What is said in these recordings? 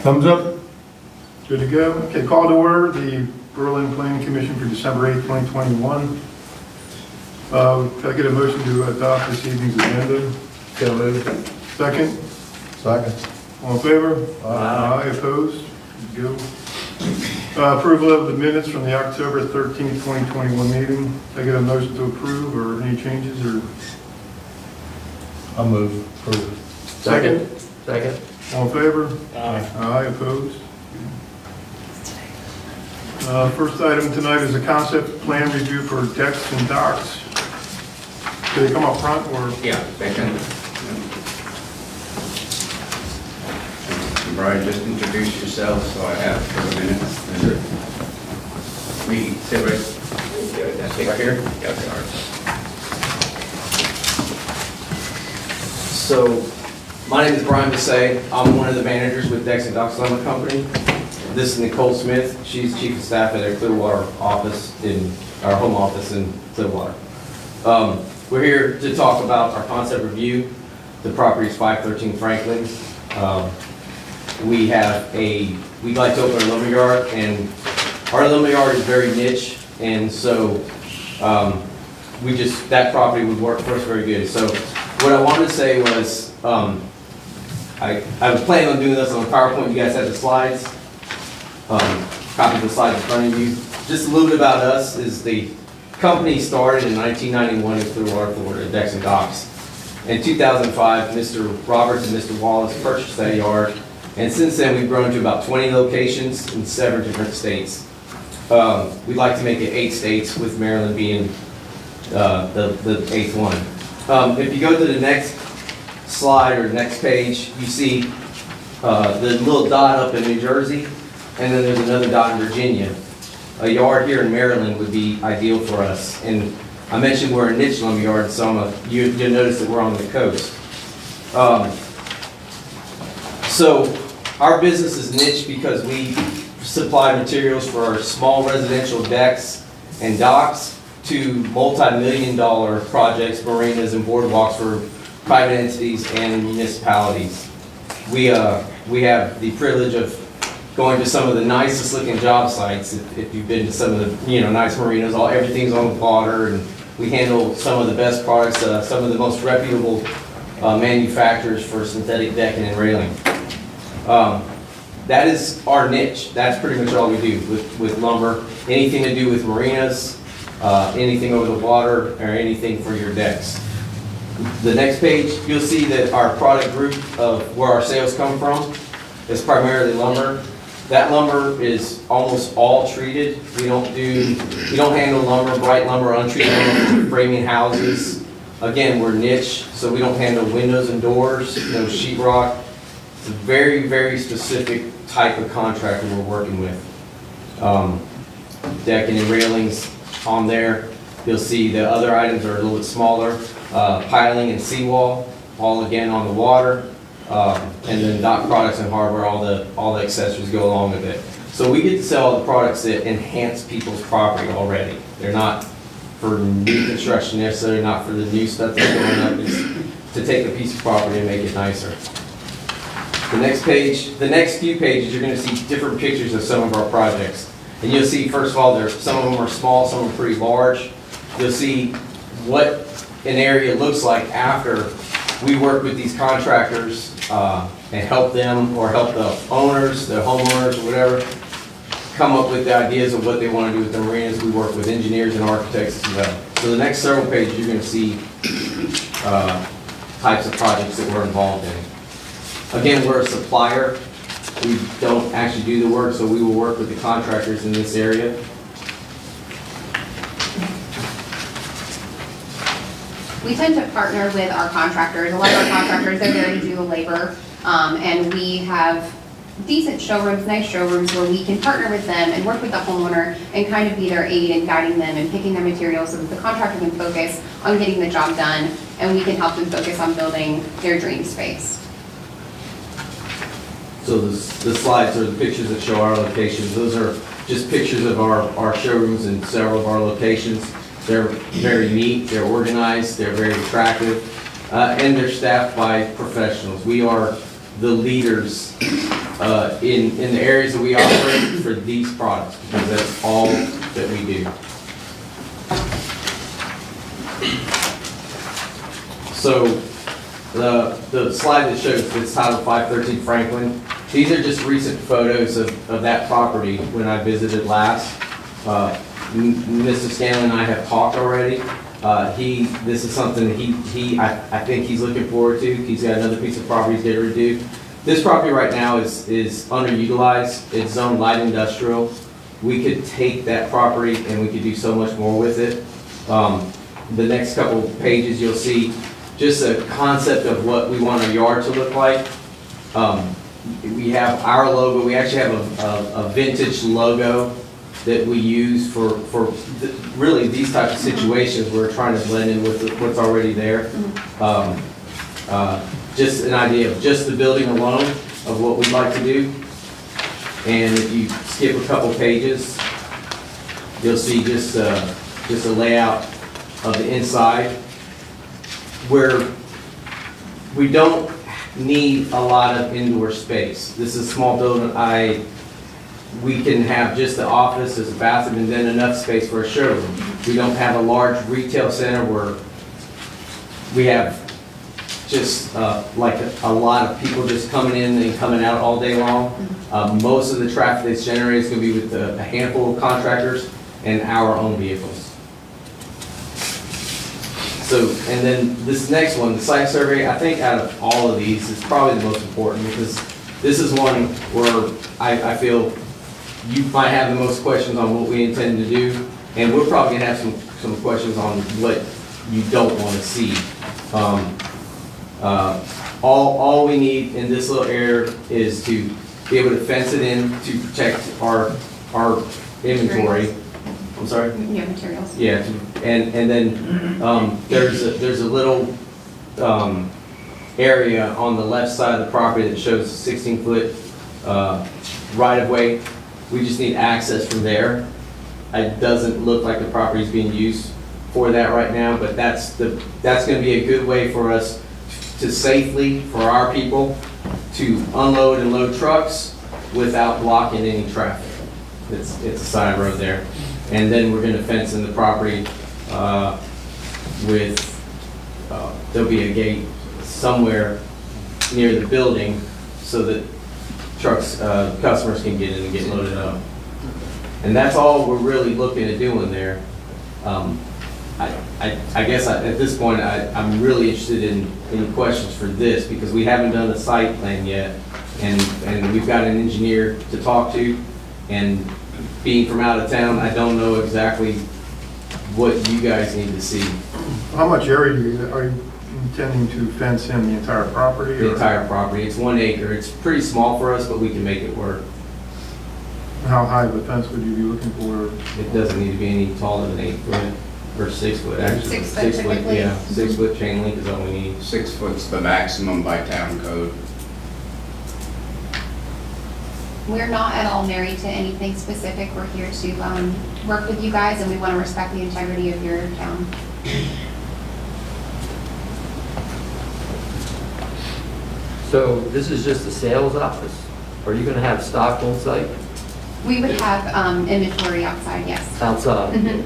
Thumbs up? Good to go? Okay, call to order the Berlin Planning Commission for December 8th, 2021. Can I get a motion to adopt this evening's agenda? So moved. Second? Second. All in favor? Aye. Opposed? Good to go. Approval of the minutes from the October 13th, 2021 meeting. Can I get a motion to approve or any changes or? I'll move. Approve. Second? Second. All in favor? Aye. Opposed? First item tonight is a concept plan review for decks and docks. Do they come up front or? Yeah, second. Brian, just introduce yourself so I have for a minute. Me, sit right here. Yeah, sorry. So, my name is Brian Bissay. I'm one of the managers with Decks and Docks Lumber Company. This is Nicole Smith. She's chief of staff at our Clearwater office, in our home office in Clearwater. We're here to talk about our concept review. The property is 513 Franklin. We'd like to open a lumber yard, and our lumber yard is very niche, and so that property would work for us very good. So what I wanted to say was, I was planning on doing this on a PowerPoint. You guys have the slides. Copy of the slides in front of you. Just a little bit about us is the company started in 1991 in Clearwater, Florida, Decks and Docks. In 2005, Mr. Roberts and Mr. Wallace purchased that yard, and since then we've grown to about 20 locations in 7 different states. We'd like to make it 8 states, with Maryland being the 8th one. If you go to the next slide or next page, you see the little dot up in New Jersey, and then there's another dot in Virginia. A yard here in Maryland would be ideal for us. And I mentioned we're a niche lumber yard, so you'll notice that we're on the coast. So our business is niche because we supply materials for our small residential decks and docks to multi-million-dollar projects, marinas, and boardwalks for private entities and municipalities. We have the privilege of going to some of the nicest looking job sites. If you've been to some of the nice marinas, everything's on the water, and we handle some of the best products, some of the most reputable manufacturers for synthetic decking and railing. That is our niche. That's pretty much all we do with lumber. Anything to do with marinas, anything over the water, or anything for your decks. The next page, you'll see that our product group of where our sales come from is primarily lumber. That lumber is almost all treated. We don't handle lumber, bright lumber, untreated lumber, framing houses. Again, we're niche, so we don't handle windows and doors, no sheetrock. It's a very, very specific type of contractor we're working with. Decking and railings on there. You'll see the other items are a little bit smaller. Piling and seawall, all again on the water. And then dock products and hardware, all the accessories go along with it. So we get to sell the products that enhance people's property already. They're not for new construction necessarily, not for the new stuff that's going up. It's to take a piece of property and make it nicer. The next page, the next few pages, you're going to see different pictures of some of our projects. And you'll see, first of all, some of them are small, some are pretty large. You'll see what an area looks like after we work with these contractors and help them, or help the owners, the homeowners, or whatever, come up with the ideas of what they want to do with the marinas. We work with engineers and architects as well. So the next several pages, you're going to see types of projects that we're involved in. Again, we're a supplier. We don't actually do the work, so we will work with the contractors in this area. We tend to partner with our contractors. A lot of our contractors, they're there to do the labor, and we have decent showrooms, nice showrooms, where we can partner with them and work with the homeowner and kind of be their aid in guiding them and picking their materials so that the contractor can focus on getting the job done, and we can help them focus on building their dream space. So the slides are the pictures that show our locations. Those are just pictures of our showrooms in several of our locations. They're very neat, they're organized, they're very attractive, and they're staffed by professionals. We are the leaders in the areas that we operate for these products, because that's all that we do. So the slide that shows it's titled 513 Franklin, these are just recent photos of that property when I visited last. Mr. Scanlon and I have talked already. This is something that I think he's looking forward to. He's got another piece of property he's going to do. This property right now is underutilized. It's zoned light industrial. We could take that property and we could do so much more with it. The next couple pages, you'll see just a concept of what we want our yard to look like. We have our logo. We actually have a vintage logo that we use for really these types of situations. We're trying to blend in with what's already there. Just an idea of just the building alone of what we'd like to do. And if you skip a couple pages, you'll see just a layout of the inside where we don't need a lot of indoor space. This is a small building. We can have just the office as a bathroom and then enough space for a showroom. We don't have a large retail center where we have just like a lot of people just coming in and coming out all day long. Most of the traffic that's generated is going to be with a handful of contractors and our own vehicles. So, and then this next one, the site survey, I think out of all of these is probably the most important because this is one where I feel you might have the most questions on what we intend to do, and we're probably gonna have some questions on what you don't want to see. All we need in this little area is to be able to fence it in to protect our inventory. I'm sorry? Yeah, materials. Yeah, and then there's a little area on the left side of the property that shows 16-foot right-of-way. We just need access from there. It doesn't look like the property is being used for that right now, but that's going to be a good way for us to safely, for our people, to unload and load trucks without blocking any traffic. It's a side road there. And then we're going to fence in the property there'll be a gate somewhere near the building so that trucks, customers can get in and get loaded up. And that's all we're really looking at doing there. I guess at this point, I'm really interested in any questions for this because we haven't done a site plan yet. And we've got an engineer to talk to, and being from out of town, I don't know exactly what you guys need to see. How much area are you intending to fence in, the entire property? The or- entire property, it's 1 acre. It's pretty small for us, but we can make it work. How high of a fence would you be looking for? It doesn't need to be any taller than 8 foot, or 6 foot, actually. 6 foot typically. Yeah, 6 foot chain link is all we need. 6 foot's the maximum by town code. We're not at all married to anything specific. We're here to work with you guys, and we want to respect the integrity of your town. So this is just a sales office? Are you gonna have stock on site We would have inventory outside, yes. outside? Mhm.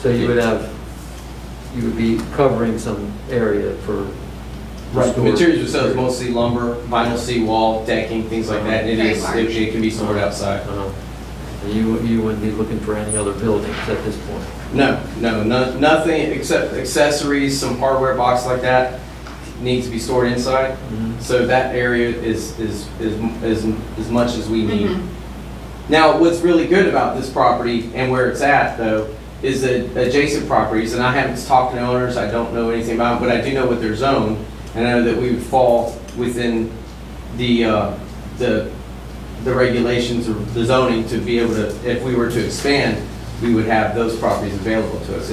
So you would be covering some area for storage? Materials we sell is mostly lumber, vinyl seawall, decking, things like that. And Very large. it can be stored outside. You wouldn't be looking for any other buildings at this point? No, nothing except accessories, some hardware box like that needs to be stored inside. Mhm. So that area is as much as we need. Mhm. Now, what's really good about this property and where it's at though, is the adjacent properties, and I haven't talked to owners, I don't know anything about them, but I do know what they're zoned, and I know that we would fall within the regulations or the zoning to be able to, if we were to expand, we would have those properties available to us.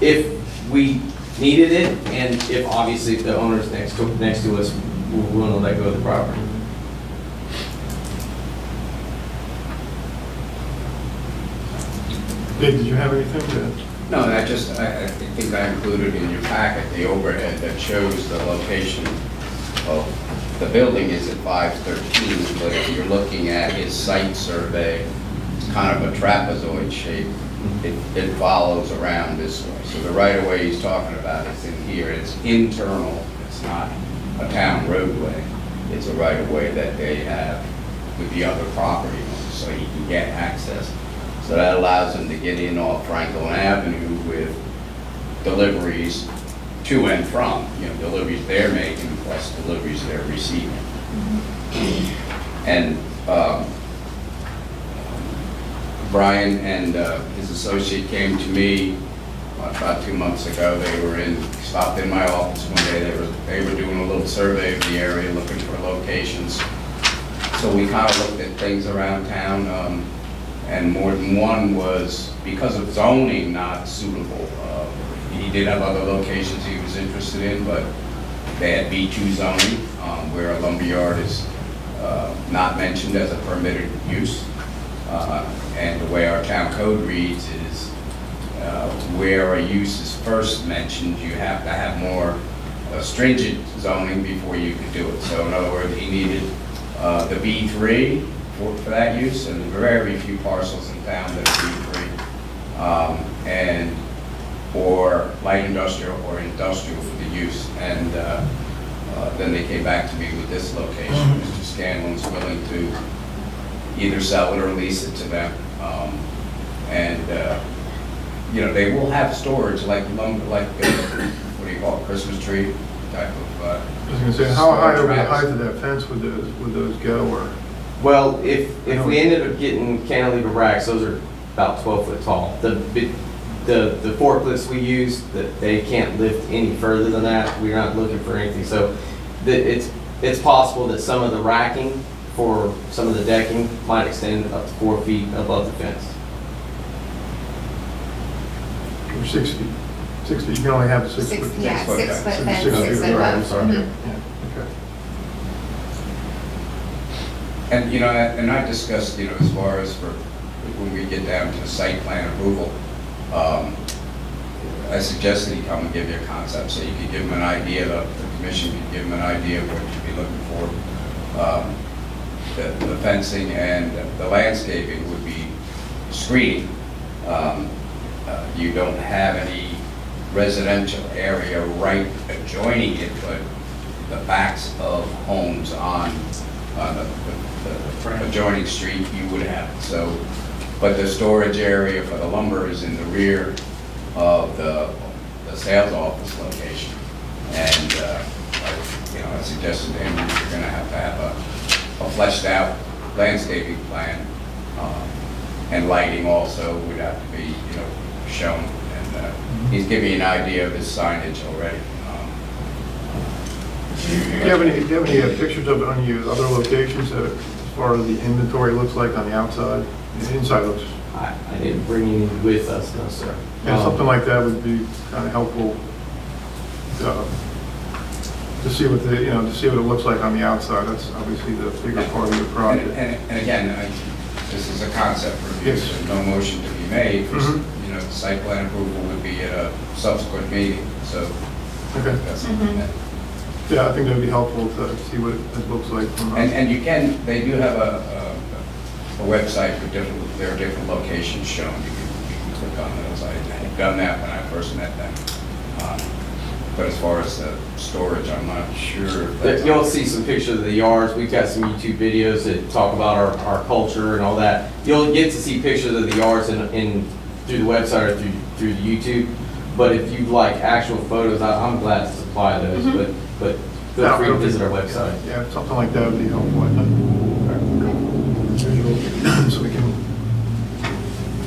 If we needed it, and if obviously if the owners next to us were willing to let go of the property. Dave, did you have anything to? No, I think I included in your packet the overhead that shows the location of the building is at 513, but if you're looking at his site survey, it's kind of a trapezoid shape. It follows around this way. So the right-of-way he's talking about is in here. It's internal. It's not a town roadway. It's a right-of-way that they have with the other property owners, so he can get access. So that allows him to get in off Franklin Avenue with deliveries to and from, deliveries they're making plus deliveries they're receiving. And Brian and his associate came to me about 2 months ago. They stopped in my office one day. They were doing a little survey of the area, looking for locations. So we kind of looked at things around town, and more than one was, because of zoning, not suitable. He did have other locations he was interested in, but they had B2 zoning, where a lumberyard is not mentioned as a permitted use. And the way our town code reads is where a use is first mentioned, you have to have more stringent zoning before you could do it. So in other words, he needed the B3 for that use, and very few parcels in town that are B3, and or light industrial or industrial for the use. And then they came back to me with this location. Mr. Scanlon's willing to either sell it or lease it to them. They will have storage like lumber, like what do you call it, Christmas tree type of. I was gonna say, how high over the storage height of that fence would those go, or? Well, if we ended up getting cantilever racks, those are about 12 foot tall. The forklifts we use, they can't lift any further than that. We're not looking for anything. So it's possible that some of the racking for some of the decking might extend up to 4 feet above the fence. Or 6 feet? 6 feet, you can only have a 6 foot. Yeah, 6 foot So fence, 6 6 feet, foot right, above. I'm sorry. Mhm. Yeah, okay. And, and I discussed, as far as for when we get down to the site plan approval, I suggested he come and give you a concept, so you could give him an idea, the commission could give him an idea of what you'd be looking for. The fencing and the landscaping would be screening. You don't have any residential area right adjoining it, but the backs of homes on the adjoining street, you would have it. So, but the storage area for the lumber is in the rear of the sales office location. And I suggested to him you're going to have a fleshed out landscaping plan, and lighting also would have to be shown. And he's giving you an idea of his signage already. Do you have any pictures of it on your other locations, as far as the inventory looks like on the outside? The inside looks, I didn't bring any with us, no, sir. yeah, something like that would be kind of helpful to see what to see what it looks like on the outside. That's obviously the bigger part of the project. And again, this is a concept review, Yes. so no motion to be made. Mhm. The site plan approval would be at a subsequent meeting, so Okay. that's something that. Yeah, I think that'd be helpful to see what it looks like from. And they do have a website for there are different locations shown. You can click on those. I had done that when I first met them. But as far as the storage, I'm not sure. if that's- You'll see some pictures of the yards. We've got some YouTube videos that talk about our culture and all that. You'll get to see pictures of the yards through the website or through the YouTube. But if you like actual photos, I'm glad to supply those. But feel free to visit our website. Yeah, something like that would be helpful, I think. Visual, so we can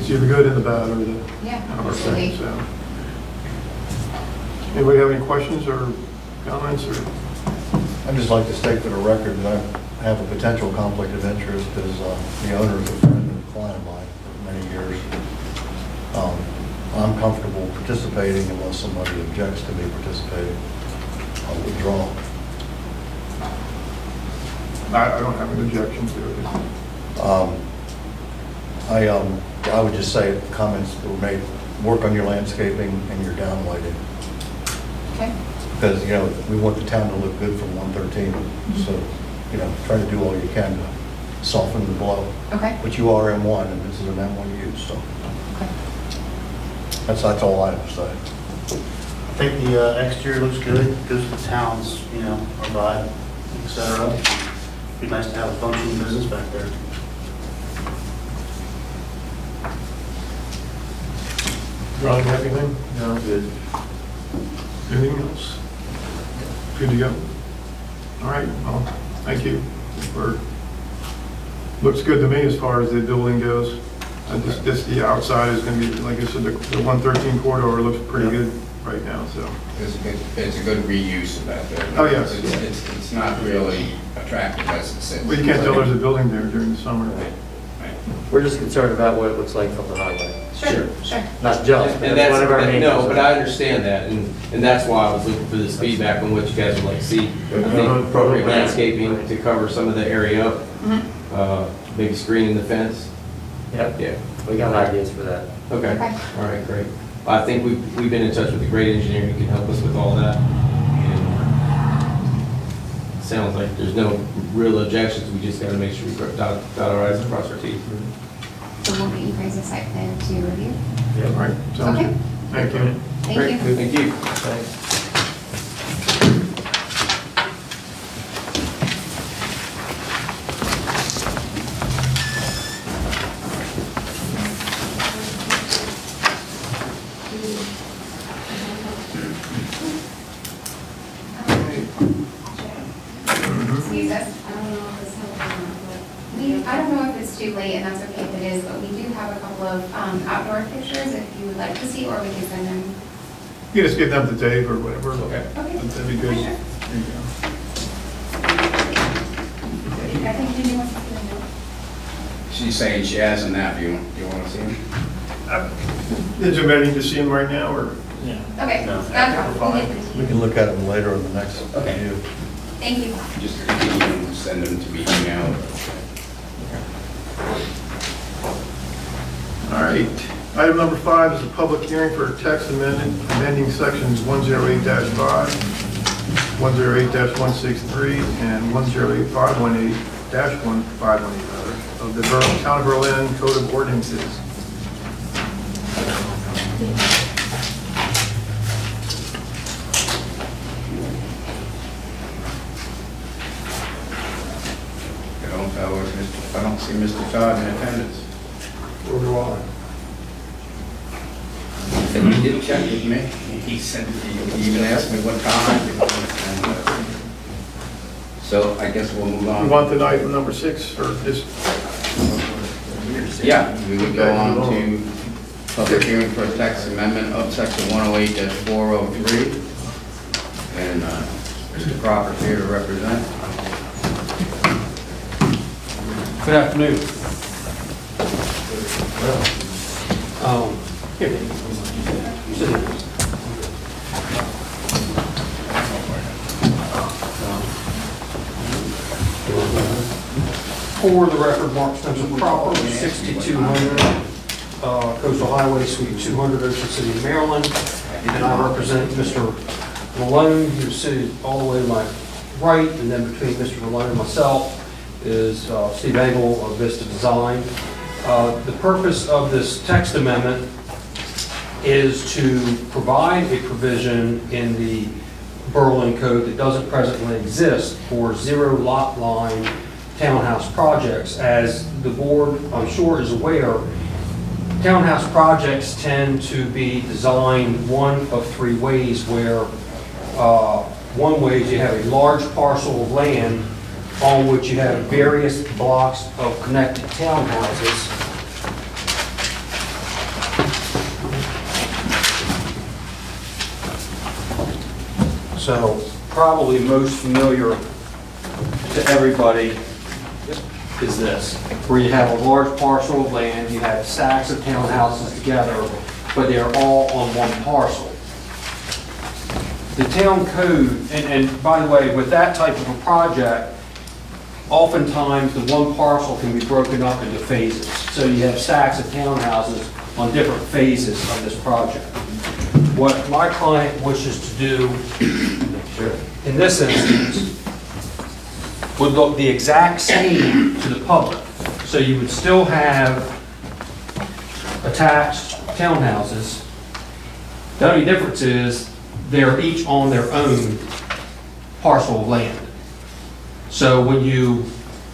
see the good and the bad, or the. Yeah, or absolutely. so. Anybody have any questions or comments, or? I'd just like to state for the record that I have a potential conflict of interest as the owner of a friend and client of mine for many years. I'm comfortable participating unless somebody objects to me participating. I'll withdraw. I don't have an objection to it. I would just say comments were made, work on your landscaping and your downlighting. Okay. Because, you know, we want the town to look good from 113, so, you know, try to do all you can to soften the blow. Okay, But you are M1, and this is an M1 use, so okay. that's all I have to say. I think the exterior looks good, goes with the town's, you know, our vibe, et cetera. Be nice to have a functioning business back there. Ron, have anything? No, good. Anything else? Good to go? All right, well, thank you. Looks good to me as far as the building goes. Just the outside is gonna be, like I said, the 113 corridor looks pretty good right now, so. It's a good reuse of that building. Oh, yes. It's not really attractive as it sits. Well, you can't tell there's a building there during the summer. Right. We're just concerned about what it looks like from the highway. Sure, sure. Not just, but And that's one of our main no, but concerns. I understand that, and that's why I was looking for this feedback on what you guys would like to see. I think appropriate landscaping to cover some of the area up, maybe screening the fence. Yep, Yeah, we got ideas for that. okay, Okay. all right, great. I think we've been in touch with a great engineer who can help us with all that. And sounds like there's no real objections, we just gotta make sure we dot our i's and cross our t's. So we'll get you guys a site plan to review. All right, sounds Okay. good. Thank you. Thank Great, you. Thank you. Thanks. Excuse us. I don't know if it's I don't know if it's too late, and that's okay if it is, but we do have a couple of outdoor pictures if you would like to see, or we can send them. You just give them to Dave or whatever. Okay. Okay. That'd be good. Sure. There you go. I think Ginny wants to see them. She's saying she has them now. Do you want to see them? Is it ready to see him right now, or? Okay, No. that's fine. We'll get them to We you. can look at them later in the next Okay. review. Thank you. Just you can send them to me email. All right. Item number 5 is a public hearing for a text amendment amending sections 108-5, 108-163, and 108-518-118 of the Town of Berlin Code of Ordinances. I don't see Mr. Todd in attendance. Or do I? And he did check with me. He said, he even asked me what time. And, so I guess we'll move You on. want the item number 6, or just? Yeah, we would go on to public hearing for a text amendment of section 108-403. And Mr. Crawford's here to represent. Good afternoon. Here. Sit here. For the record, Mark Spencer Cropper, 6200 Coastal Highway, Suite 200, Ocean City, Maryland. And I represent Mr. Malone, who's sitting all the way to my right, and then between Mr. Malone and myself is Steve Engel of Vista Design. The purpose of this text amendment is to provide a provision in the Berlin Code that doesn't presently exist for zero lot line townhouse projects. As the board, I'm sure, is aware, townhouse projects tend to be designed one of 3 ways, where one way is you have a large parcel of land on which you have various blocks of connected townhouses. So probably most familiar to everybody is this, where you have a large parcel of land, you have stacks of townhouses together, but they're all on one parcel. The town code, and by the way, with that type of a project, oftentimes the one parcel can be broken up into phases. So you have stacks of townhouses on different phases of this project. What my client wishes to do Sure. in this instance, would look the exact same to the public. So you would still have attached townhouses. The only difference is they're each on their own parcel of land. So when you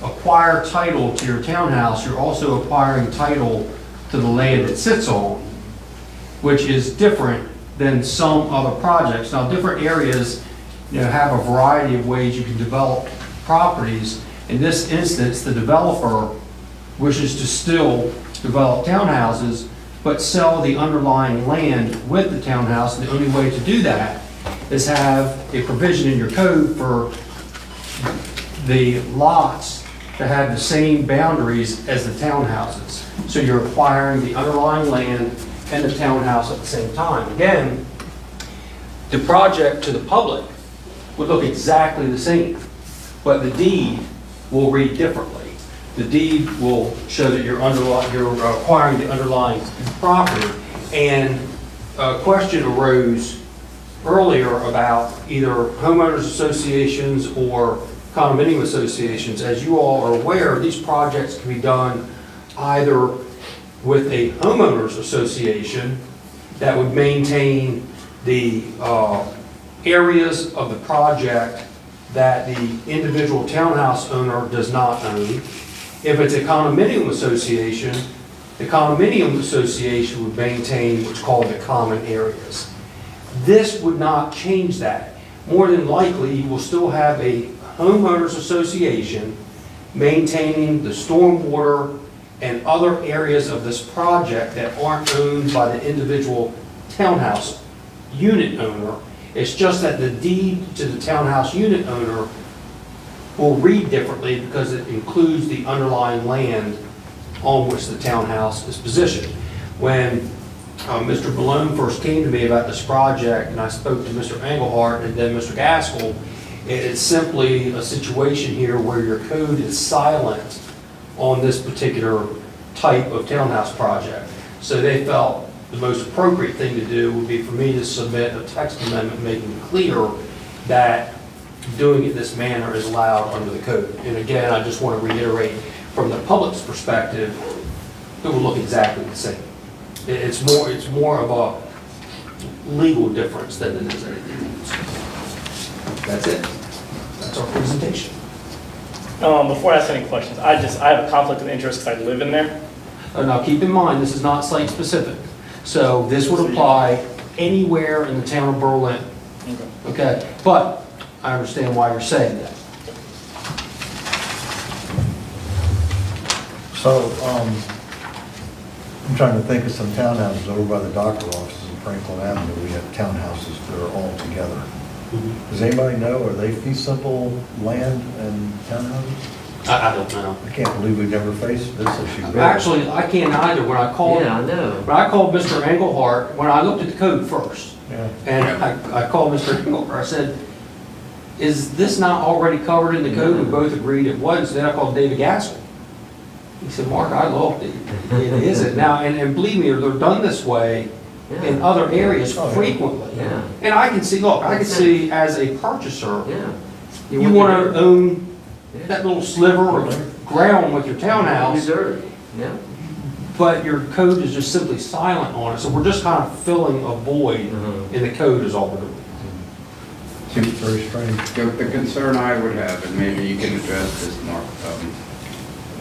acquire title to your townhouse, you're also acquiring title to the land it sits on, which is different than some other projects. Now, different areas, have a variety of ways you can develop properties. In this instance, the developer wishes to still develop townhouses, but sell the underlying land with the townhouse. And the only way to do that is have a provision in your code for the lots to have the same boundaries as the townhouses. So you're acquiring the underlying land and the townhouse at the same time. Again, the project to the public would look exactly the same, but the deed will read differently. The deed will show that you're acquiring the underlying property. And a question arose earlier about either homeowners associations or condominium associations. As you all are aware, these projects can be done either with a homeowners association that would maintain the areas of the project that the individual townhouse owner does not own. If it's a condominium association, the condominium association would maintain what's called the common areas. This would not change that. More than likely, you will still have a homeowners association maintaining the stormwater and other areas of this project that aren't owned by the individual townhouse unit owner. It's just that the deed to the townhouse unit owner will read differently because it includes the underlying land on which the townhouse is positioned. When Mr. Malone first came to me about this project, and I spoke to Mr. Engelhardt and then Mr. Gaskell, it's simply a situation here where your code is silent on this particular type of townhouse project. So they felt the most appropriate thing to do would be for me to submit a text amendment making it clear that doing it this manner is allowed under the code. And again, I just want to reiterate, from the public's perspective, it will look exactly the same. It's more of a legal difference than it is anything else. That's it. That's our presentation. Before I ask any questions, I have a conflict of interest because I live in there. Now, keep in mind, this is not site-specific. So this would apply anywhere in the town of Berlin. Okay? But I understand why you're saying that. So, I'm trying to think of some townhouses over by the doctor offices in Franklin Avenue. We have townhouses that are all together. Does anybody know, are they fee simple land and townhouses? I don't know. I can't believe we've never faced this issue. Actually, I can't either. When I called Mr. Engelhardt, when I looked at the code first, Yeah. and I called Mr. Engelhardt, I said, is this not already covered in the code? We both agreed it was. Then I called David Gaskell. He said, Mark, I looked, it isn't. Now, and believe me, they're done this way in other areas frequently. Yeah. And I can see, look, I can see as a purchaser, Yeah. you want to own that little sliver of ground with your townhouse, Yeah. but your code is just simply silent on it. So we're just kind of filling a void in the code is all we're doing. Seems very strange. The concern I would have, and maybe you can address this, Mark,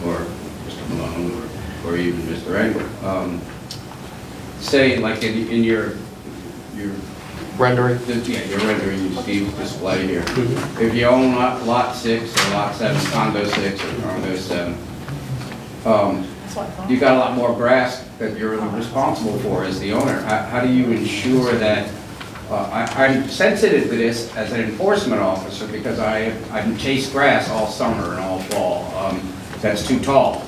or Mr. Malone, or even Mr. Engel. Say, like in your Rendering. your rendering you see display here. If you own lot 6 or lot 7, condo 6 or condo 7, you got a lot more grass that you're responsible for as the owner. How do you ensure that? I'm sensitive to this as an enforcement officer because I've chased grass all summer and all fall. That's too tall.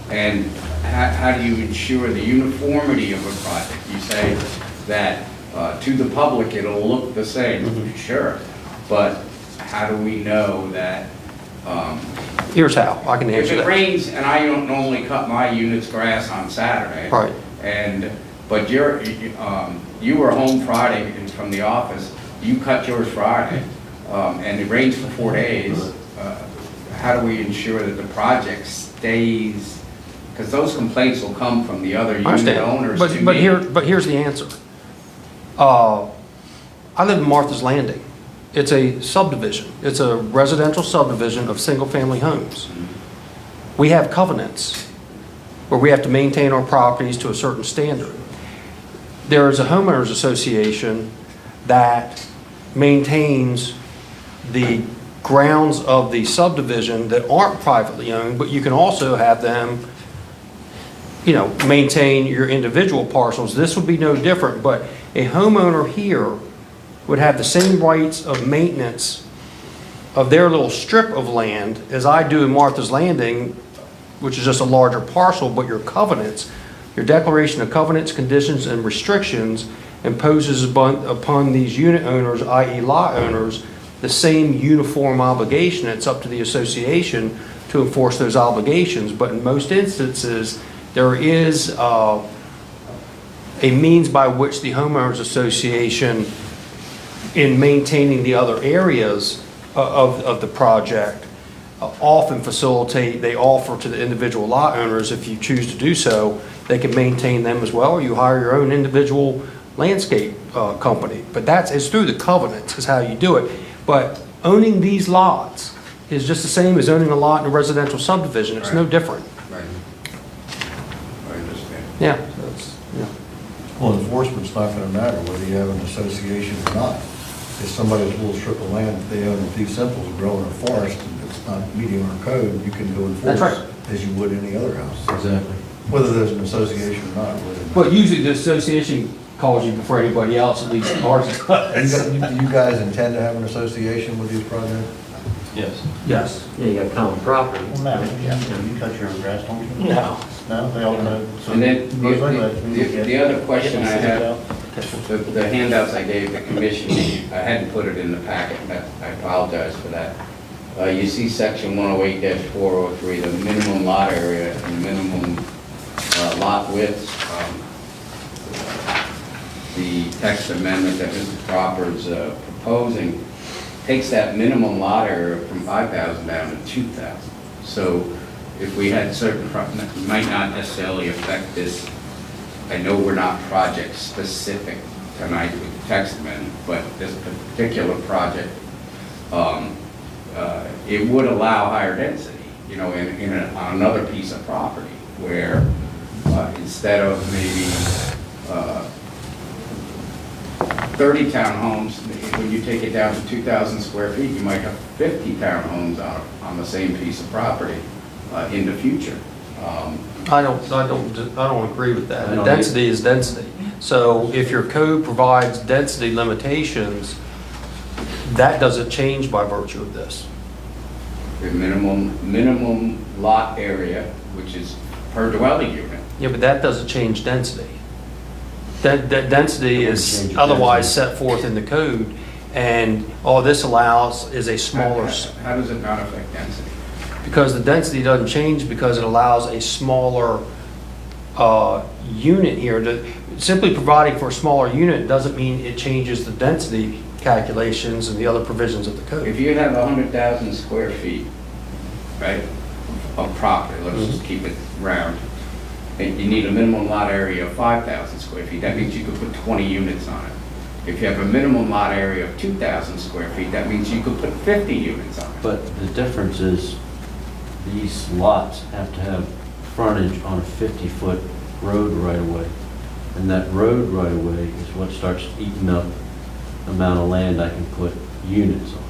And how do you ensure the uniformity of a project? You say that to the public it'll look the same, sure, but how do we know that? Here's how, I can If answer it that. rains, and I don't normally cut my unit's grass on Saturday. Right. But you were home Friday from the office, you cut yours Friday, and it rains for 4 days, how do we ensure that the project stays? Because those complaints will come from the other I unit understand. owners But, to but me. here, but here's the answer. I live in Martha's Landing. It's a subdivision. It's a residential subdivision of single-family homes. We have covenants where we have to maintain our properties to a certain standard. There is a homeowners association that maintains the grounds of the subdivision that aren't privately owned, but you can also have them, you know, maintain your individual parcels. This would be no different, but a homeowner here would have the same rights of maintenance of their little strip of land as I do in Martha's Landing, which is just a larger parcel, but your covenants, your declaration of covenants, conditions, and restrictions imposes upon these unit owners, i.e. lot owners, the same uniform obligation. It's up to the association to enforce those obligations, but in most instances, there is a means by which the homeowners association, in maintaining the other areas of the project, often facilitate, they offer to the individual lot owners, if you choose to do so, they can maintain them as well, or you hire your own individual landscape company. But it's through the covenants is how you do it. But owning these lots is just the same as owning a lot in a residential subdivision. It's no different. Right. I understand. Yeah. So it's, yeah. Well, enforcement's not gonna matter whether you have an association or not. If somebody's little strip of land, they own in fee simples, growing in a forest, and it's not meeting our code, you can go enforce That's right. as you would any other house. Exactly. Whether there's an association or not. Really. But usually the association calls you before anybody else, at least ours does. Do you guys intend to have an association with these projects? Yes. Yes. Yeah, you got common property. Well, Matt, you cut your own grass, don't you? No. No, they all cut. So And then most likely, the other question I have, have. the handouts I gave the commission, I hadn't put it in the packet, and I apologize for that. You see section 108-403, the minimum lot area and minimum lot width. The text amendment that Mr. Cropper's proposing takes that minimum lot area from 5,000 down to 2,000. So if we had certain, it might not necessarily affect this. I know we're not project specific tonight with the text amendment, but this particular project, it would allow higher density, you know, on another piece of property where instead of maybe 30 townhomes, when you take it down to 2,000 square feet, you might have 50 townhomes on the same piece of property in the future. I don't agree with that. I don't Density is density. So if your code provides density limitations, that doesn't change by virtue of this. The minimum lot area, which is per dwelling unit. Yeah, but that doesn't change density. That density is Change otherwise set forth in the code, and all this allows is a smaller, How does it not affect density? because the density doesn't change because it allows a smaller unit here. Simply providing for a smaller unit doesn't mean it changes the density calculations and the other provisions of the If code. you have 100,000 square feet, right, of property, let's just keep it round, and you need a minimum lot area of 5,000 square feet, that means you could put 20 units on it. If you have a minimum lot area of 2,000 square feet, that means you could put 50 units on it. But the difference is, these lots have to have frontage on a 50-foot road right-of-way. And that road right-of-way is what starts eating up the amount of land I can put units on.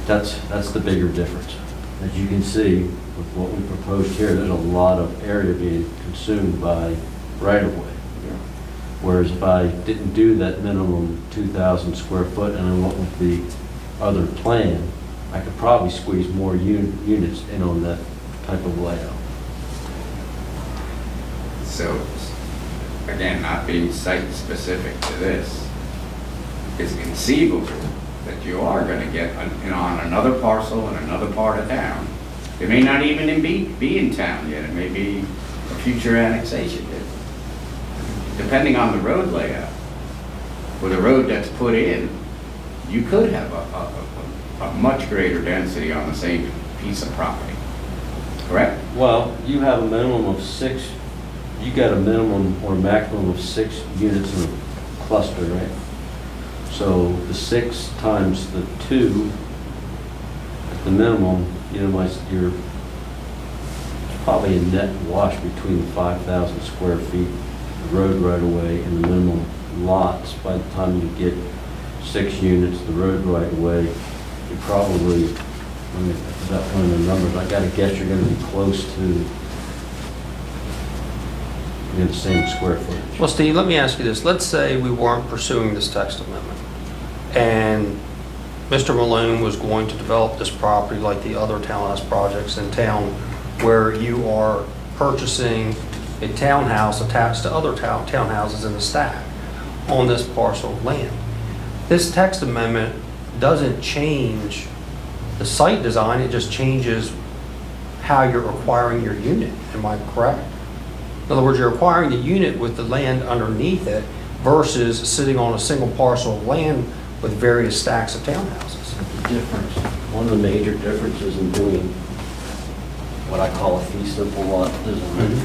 That's the bigger difference. As you can see, with what we proposed here, there's a lot of area being consumed by right-of-way. Whereas if I didn't do that minimum 2,000 square foot and I went with the other plan, I could probably squeeze more units in on that type of layout. So, again, not being site-specific to this, it's conceivable that you are going to get on another parcel in another part of town. It may not even be in town yet, it may be a future annexation, depending on the road layout. with a road that's put in, you could have a much greater density on the same piece of property, correct? Well, you have a minimum of 6, you got a minimum or maximum of 6 units in a cluster, right? So the 6 times the 2, at the minimum, you're probably a net wash between 5,000 square feet, the road right away, and the minimum lots. By the time you get 6 units, the road right away, you're probably, without knowing the numbers, I gotta guess you're gonna be close to the same square footage. Well, Steve, let me ask you this. Let's say we weren't pursuing this text amendment, and Mr. Malone was going to develop this property like the other townhouse projects in town, where you are purchasing a townhouse attached to other townhouses in the stack on this parcel of land. This text amendment doesn't change the site design, it just changes how you're acquiring your unit. Am I correct? In other words, you're acquiring the unit with the land underneath it versus sitting on a single parcel of land with various stacks of townhouses. The difference, one of the major differences in doing what I call a fee simple lot design.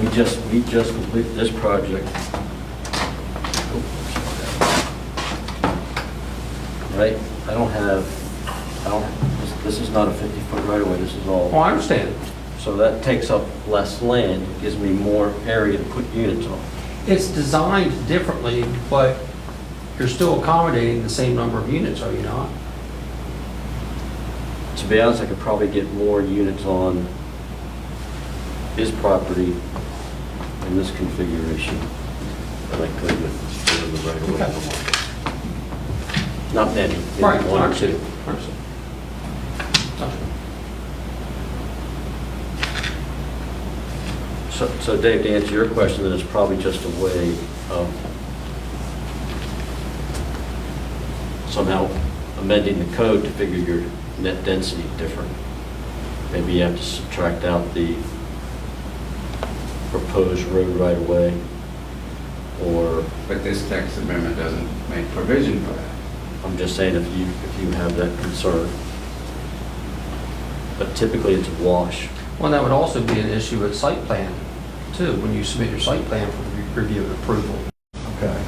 We just completed this project. Right? This is not a 50-foot right of way, this is all. Oh, I understand. So that takes up less land, gives me more area to put units on. It's designed differently, but you're still accommodating the same number of units, are you not? To be honest, I could probably get more units on his property in this configuration than I could with the right of way. Not many, maybe Right, one or understood. two. Understood. So Dave, to answer your question, then it's probably just a way of somehow amending the code to figure your net density different. Maybe you have to subtract out the proposed road right of way, or But this text amendment doesn't make provision for that. I'm just saying if you have that concern. But typically it's a wash. Well, that would also be an issue with site plan, too, when you submit your site plan for review and approval. Okay.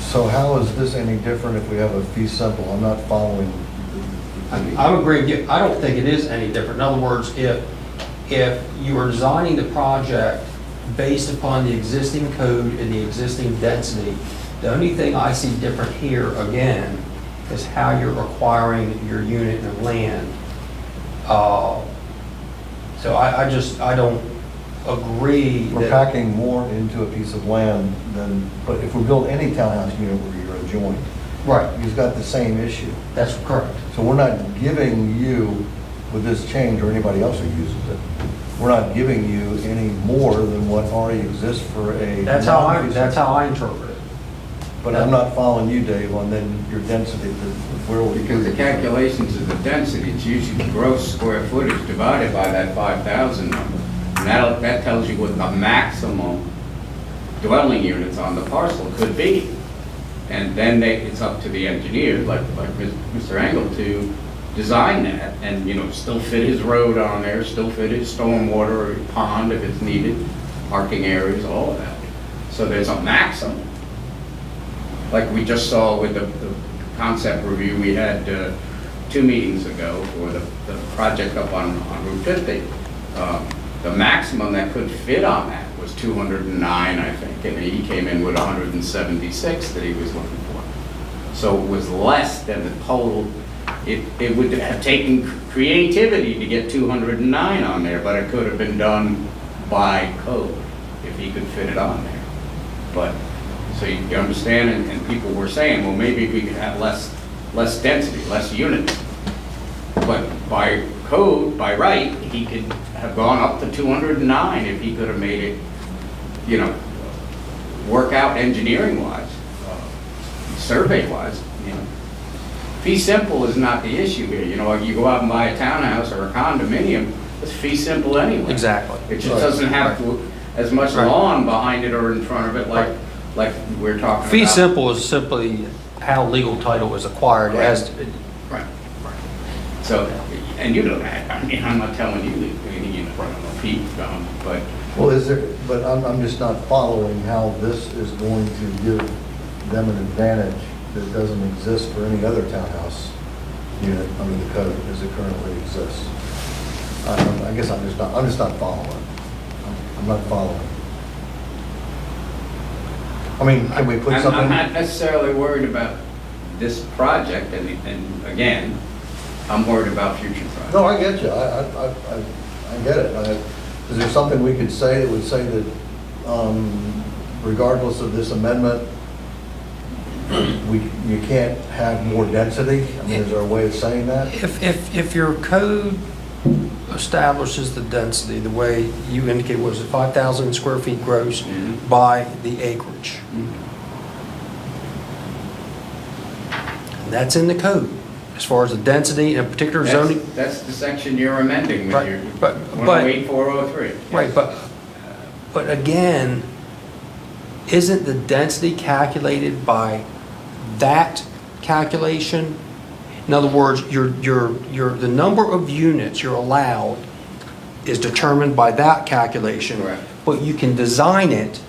So how is this any different if we have a fee simple? I'm not following. I'm agreeing with you. I don't think it is any different. In other words, if you are designing the project based upon the existing code and the existing density, the only thing I see different here, again, is how you're acquiring your unit of land. So I don't agree We're that, packing more into a piece of land than, but if we build any townhouse unit where you're adjoined, right, you've got the same issue. that's correct. So we're not giving you, with this change, or anybody else who uses it, we're not giving you any more than what already exists for a. That's how I interpret it. But I'm not following you, Dave, on then your density, where we. Because the calculations of the density, it's usually gross square footage divided by that 5,000 number. And that tells you what the maximum dwelling units on the parcel could be. And then it's up to the engineer, like Mr. Engel, to design that and, still fit his road on there, still fit his stormwater pond if it's needed, parking areas, all of that. So there's a maximum. Like we just saw with the concept review we had 2 meetings ago for the project up on Route 50. The maximum that could fit on that was 209, I think, and he came in with 176 that he was looking for. So it was less than the total. It would have taken creativity to get 209 on there, but it could have been done by code if he could fit it on there. But, so you understand, and people were saying, well, maybe we could have less density, less units. But by code, by right, he could have gone up to 209 if he could have made it, work out engineering-wise, survey-wise, Fee simple is not the issue here. You go out and buy a townhouse or a condominium, it's fee simple anyway. Exactly. It just doesn't have to, as much Right. lawn behind it or in front of it like we're talking about. Fee simple is simply how legal title is acquired as, Right. So, and you know that, I mean, I'm not telling you, you know, Pete, but Well, is there, but I'm just not following how this is going to give them an advantage that doesn't exist for any other townhouse unit under the code as it currently exists. I guess I'm just not following. I'm not following. I mean, can we put I'm something? not necessarily worried about this project, and again, I'm worried about future projects. No, I get you. I get it. Is there something we could say that would say that regardless of this amendment, you can't have more density? I mean, is there a way of saying that? if your code establishes the density, the way you indicate, was it 5,000 square feet gross by the acreage? That's in the code, as far as the density in a particular zoning. That's the section you're amending with Right, your but- 108,403. Right, but again, isn't the density calculated by that calculation? In other words, the number of units you're allowed is determined by that calculation. Correct. But you can design it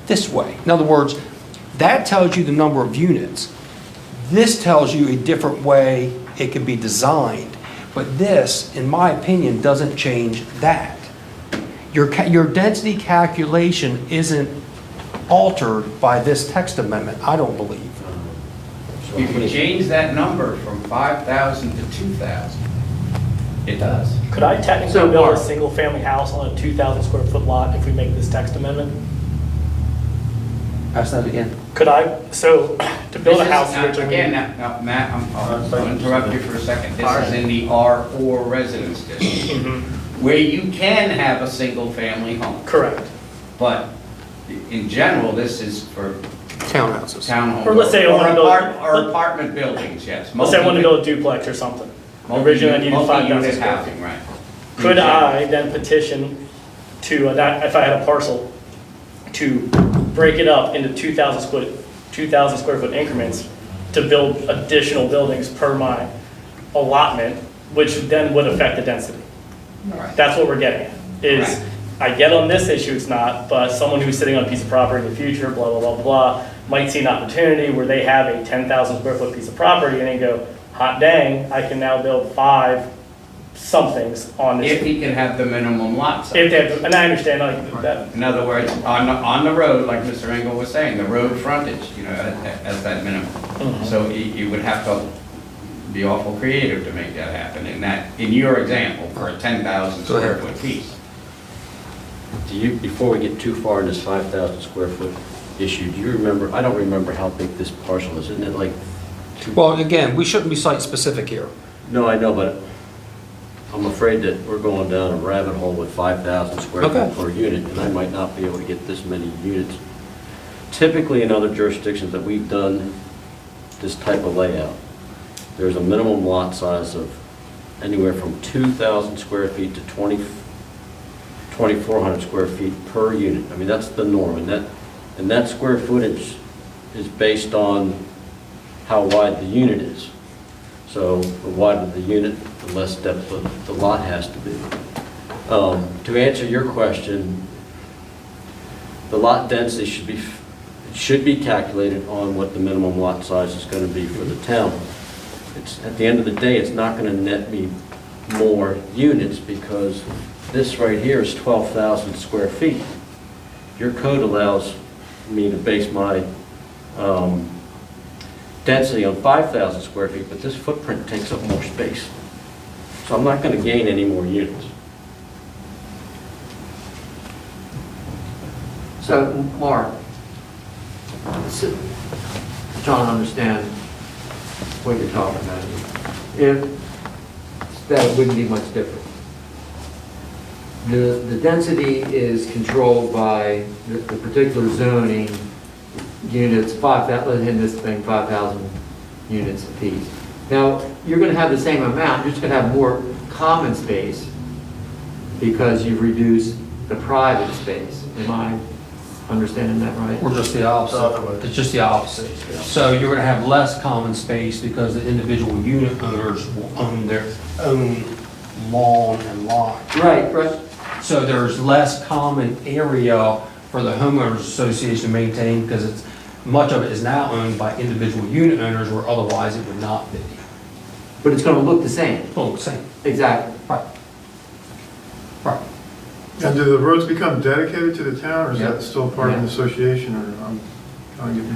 this way. In other words, that tells you the number of units. This tells you a different way it can be designed. But this, in my opinion, doesn't change that. Your density calculation isn't altered by this text amendment, I don't believe. You can change that number from 5,000 to 2,000. It does. Could I technically So, build Mark- a single-family house on a 2,000 square foot lot if we make this text amendment? Ask that again. Could I, so, to build a This is house not- originally? Again, now, Matt, I'll interrupt you for a second. This is in the R4 residence district, Mhm. where you can have a single-family home. Correct. But in general, this is for Townhouses. townhomes. Or let's say I wanna build- Or apartment buildings, yes. Let's say I want to build a duplex or something. Originally, I needed 5,000 Multi-unit square feet. housing, right. Could I then petition to, if I had a parcel, to break it up into 2,000 square foot increments to build additional buildings per my allotment, which then would affect the density? Right. That's what we're getting at, is, Right. I get on this issue, it's not, but someone who's sitting on a piece of property in the future, blah, blah, blah, blah, might see an opportunity where they have a 10,000 square foot piece of property and they go, hot dang, I can now build 5 somethings on If this. he can have the minimum lot size. If they have, and I understand like that, In other words, on the road, like Mr. Engel was saying, the road frontage, you know, as that minimum. Mhm. So you would have to be awful creative to make that happen in your example, for a 10,000 Go ahead. square foot piece. Do you, before we get too far in this 5,000 square foot issue, do you remember, I don't remember how big this parcel is, isn't it like two? Well, again, we shouldn't be site-specific here. No, I know, but I'm afraid that we're going down a rabbit hole with 5,000 square Okay. foot per unit, and I might not be able to get this many units. Typically, in other jurisdictions that we've done this type of layout, there's a minimum lot size of anywhere from 2,000 square feet to 2,400 square feet per unit. I mean, that's the norm, and that square footage is based on how wide the unit is. So the wider the unit, the less depth the lot has to be. To answer your question, the lot density should be calculated on what the minimum lot size is going to be for the town. At the end of the day, it's not going to net me more units because this right here is 12,000 square feet. Your code allows me to base my density on 5,000 square feet, but this footprint takes up more space. So I'm not going to gain any more units. So, Mark, trying to understand what you're talking about. If, that wouldn't be much different. The density is controlled by the particular zoning units, 5,000, in this thing, 5,000 units apiece. Now, you're going to have the same amount, you're just going to have more common space because you've reduced the private space. Am I understanding that right? Or just the The other opposite? way. It's just the opposite. So you're gonna have less common space because the individual unit owners will own their own lawn and lot. Right, right. So there's less common area for the homeowners association to maintain because it's, much of it is now owned by individual unit owners where otherwise it would not be. But it's gonna look the same. Oh, same. Exactly. Right. Right. And do the roads become dedicated to the town, or is Yeah. that still part of an Yeah. association, or I'm trying to get?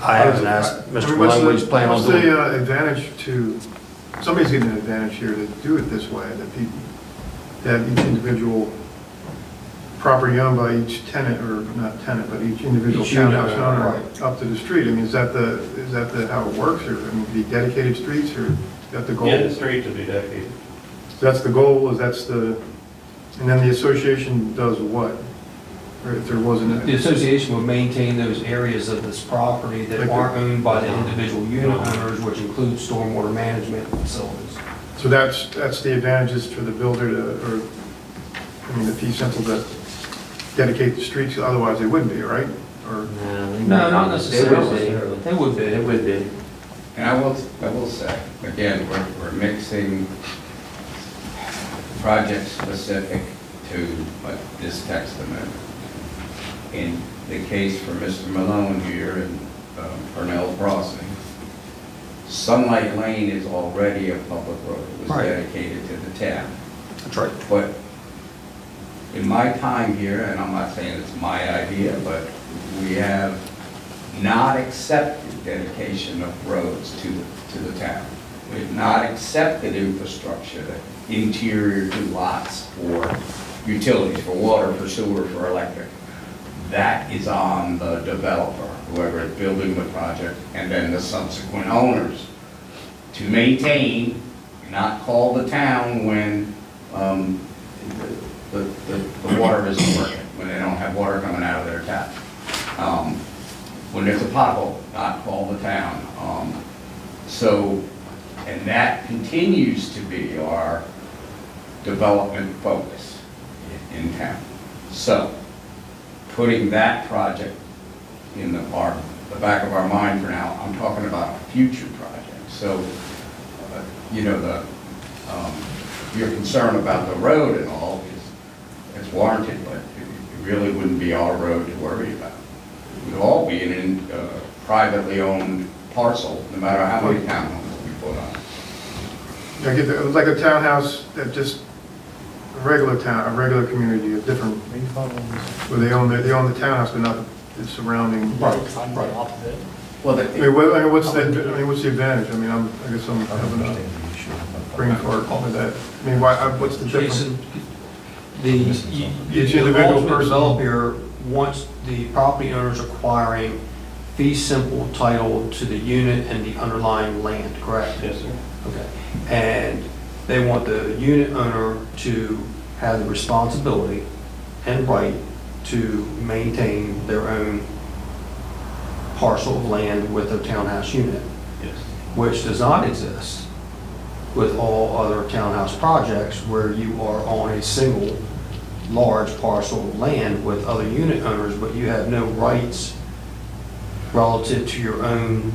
I haven't asked I Mr. mean, what's Malone what the- he's planning on What's doing. the advantage to, somebody's getting an advantage here to do it this way, that people, that each individual property owned by each tenant, or not tenant, but each individual Each unit townhouse owner, owner up to the street? I mean, is that how it works, or, I mean, the dedicated streets, or is that the goal? Yeah, the streets will be dedicated. That's the goal, and then the association does what? Or if there wasn't The a, association would maintain those areas of this property that Like the- aren't owned by the individual unit owners, which includes stormwater management facilities. so that's the advantages for the builder to, or, I mean, the fee simple to dedicate the streets, otherwise they wouldn't be, right? Or, No, not necessarily. They would be. It would be. And I will say, again, we're mixing project specific to what this text amendment. In the case for Mr. Malone here in Purnell Crossing, Sunlight Lane is already a public road. It was Right. dedicated to the town. That's right. But in my time here, and I'm not saying it's my idea, but we have not accepted dedication of roads to the town. We have not accepted infrastructure, that interior to lots for utilities, for water, for sewer, for electric. That is on the developer, whoever is building the project, and then the subsequent owners to maintain, not call the town when the water isn't working, when they don't have water coming out of their tap. When there's a pothole, not call the town. And that continues to be our development focus in town. So, putting that project in the back of our mind for now, I'm talking about a future project. So, your concern about the road and all is warranted, but it really wouldn't be our road to worry about. It would all be in a privately owned parcel, no matter how many townhomes we put on it. I get it was like a townhouse that just, a regular community, a different, where they own the townhouse, but not the surrounding. Right. Well, I mean, what's the advantage? I mean, I guess I'm having a brain fart with that. I mean, what's the difference? Jason, Each the individual ultimate person. developer wants the property owners acquiring fee simple title to the unit and the underlying land, correct? Yes, sir. Okay. And they want the unit owner to have the responsibility and right to maintain their own parcel of land with a townhouse unit, Yes. which does not exist with all other townhouse projects where you are on a single large parcel of land with other unit owners, but you have no rights relative to your own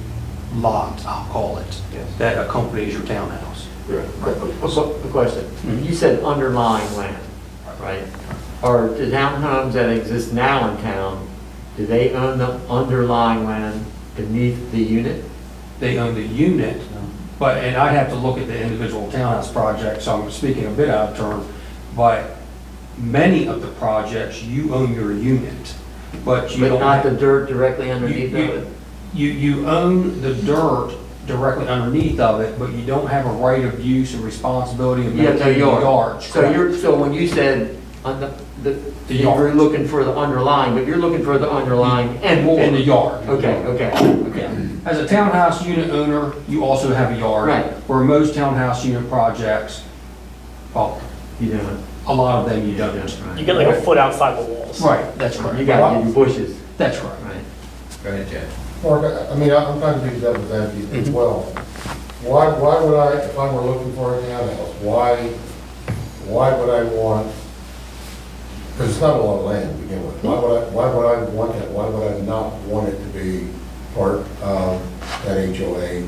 lot, I'll call it, Yes. that accompanies your townhouse. A question. You said underlying land, right? Are the townhomes that exist now in town, do they own the underlying land beneath the unit? They own the unit, but, and I'd have to look at the individual townhouse project, so I'm speaking a bit out of turn, but many of the projects, you own your unit, but you But don't. not the dirt directly underneath of it? You own the dirt directly underneath of it, but you don't have a right of use and responsibility of You have no maintaining the yard. yards. So when you said you were yard. looking for the underlying, but you're looking for the underlying and more? In the yard. Okay, okay, Yeah. okay. As a townhouse unit owner, you also have a yard. Right. Where most townhouse unit projects, well, You don't. a lot of them you don't. You get like a foot outside the walls. Right, that's correct. You got your bushes, That's correct. right? Go ahead, Jay. Mark, I mean, I'm trying to be devil's advocate as well. Why would I, if I were looking for a townhouse, why would I want Because it's not a lot of land to begin with. Why would I want that? Why would I not want it to be part of that HOA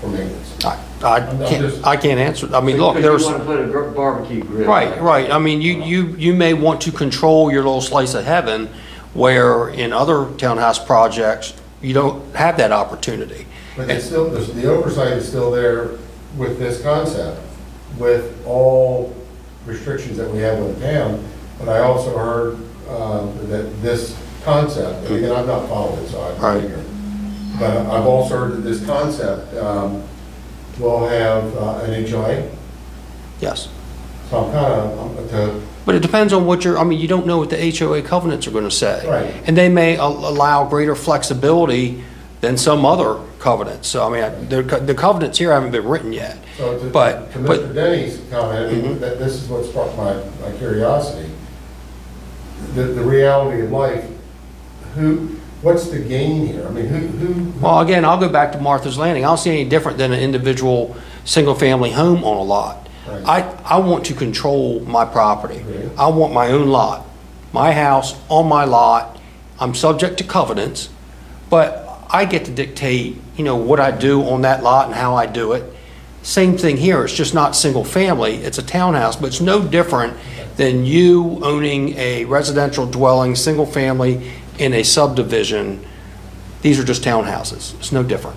for maintenance? I can't answer. I mean, look, Because there's, you want to put a barbecue grill. right. I mean, you may want to control your little slice of heaven where in other townhouse projects, you don't have that opportunity. But it's still, the oversight is still there with this concept, with all restrictions that we have with the town. But I also heard that this concept, and again, I've not followed it, so I'm Right. ignorant. But I've also heard that this concept will have an HOA. Yes. So I'm kind of, But it depends on what you don't know what the HOA covenants are going to say. Right. And they may allow greater flexibility than some other covenants. So, I mean, the covenants here haven't been written yet. so to But- Mr. Denny's comment, that this is what sparked my curiosity. The reality of life, what's the gain here? I mean, who? Well, again, I'll go back to Martha's Landing. I don't see any different than an individual, single-family home on a lot. Right. I want to control my property. Right. I want my own lot, my house on my lot. I'm subject to covenants, but I get to dictate, what I do on that lot and how I do it. Same thing here. It's just not single-family. It's a townhouse, but it's no different than you owning a residential dwelling, single-family, in a subdivision. These are just townhouses. It's no different.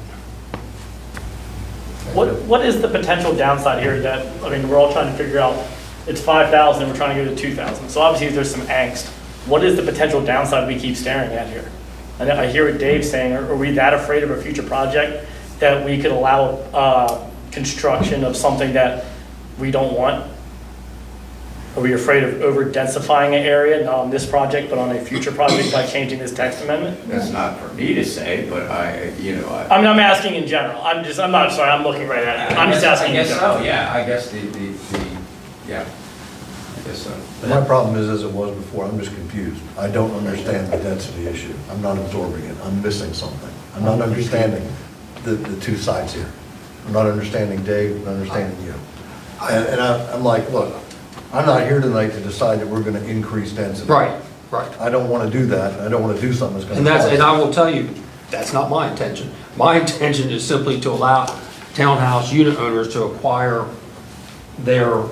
What is the potential downside here that, we're all trying to figure out, it's 5,000 and we're trying to go to 2,000. So obviously there's some angst. What is the potential downside we keep staring at here? And I hear what Dave's saying, are we that afraid of a future project that we could allow construction of something that we don't want? Are we afraid of over-densifying an area, not on this project, but on a future project by changing this text amendment? That's not for me to say, but I'm asking in general. I'm not, sorry, I'm looking right at it. I'm just asking in I guess general. so, yeah, I guess yeah, I guess so. My problem is, as it was before, I'm just confused. I don't understand the density issue. I'm not absorbing it. I'm missing something. I'm not understanding the two sides here. I'm not understanding Dave, I'm not understanding you. And I'm like, look, I'm not here tonight to decide that we're gonna increase density. Right. I don't wanna do that. I don't wanna do something that's gonna. And I will tell you, that's not my intention. My intention is simply to allow townhouse unit owners to acquire their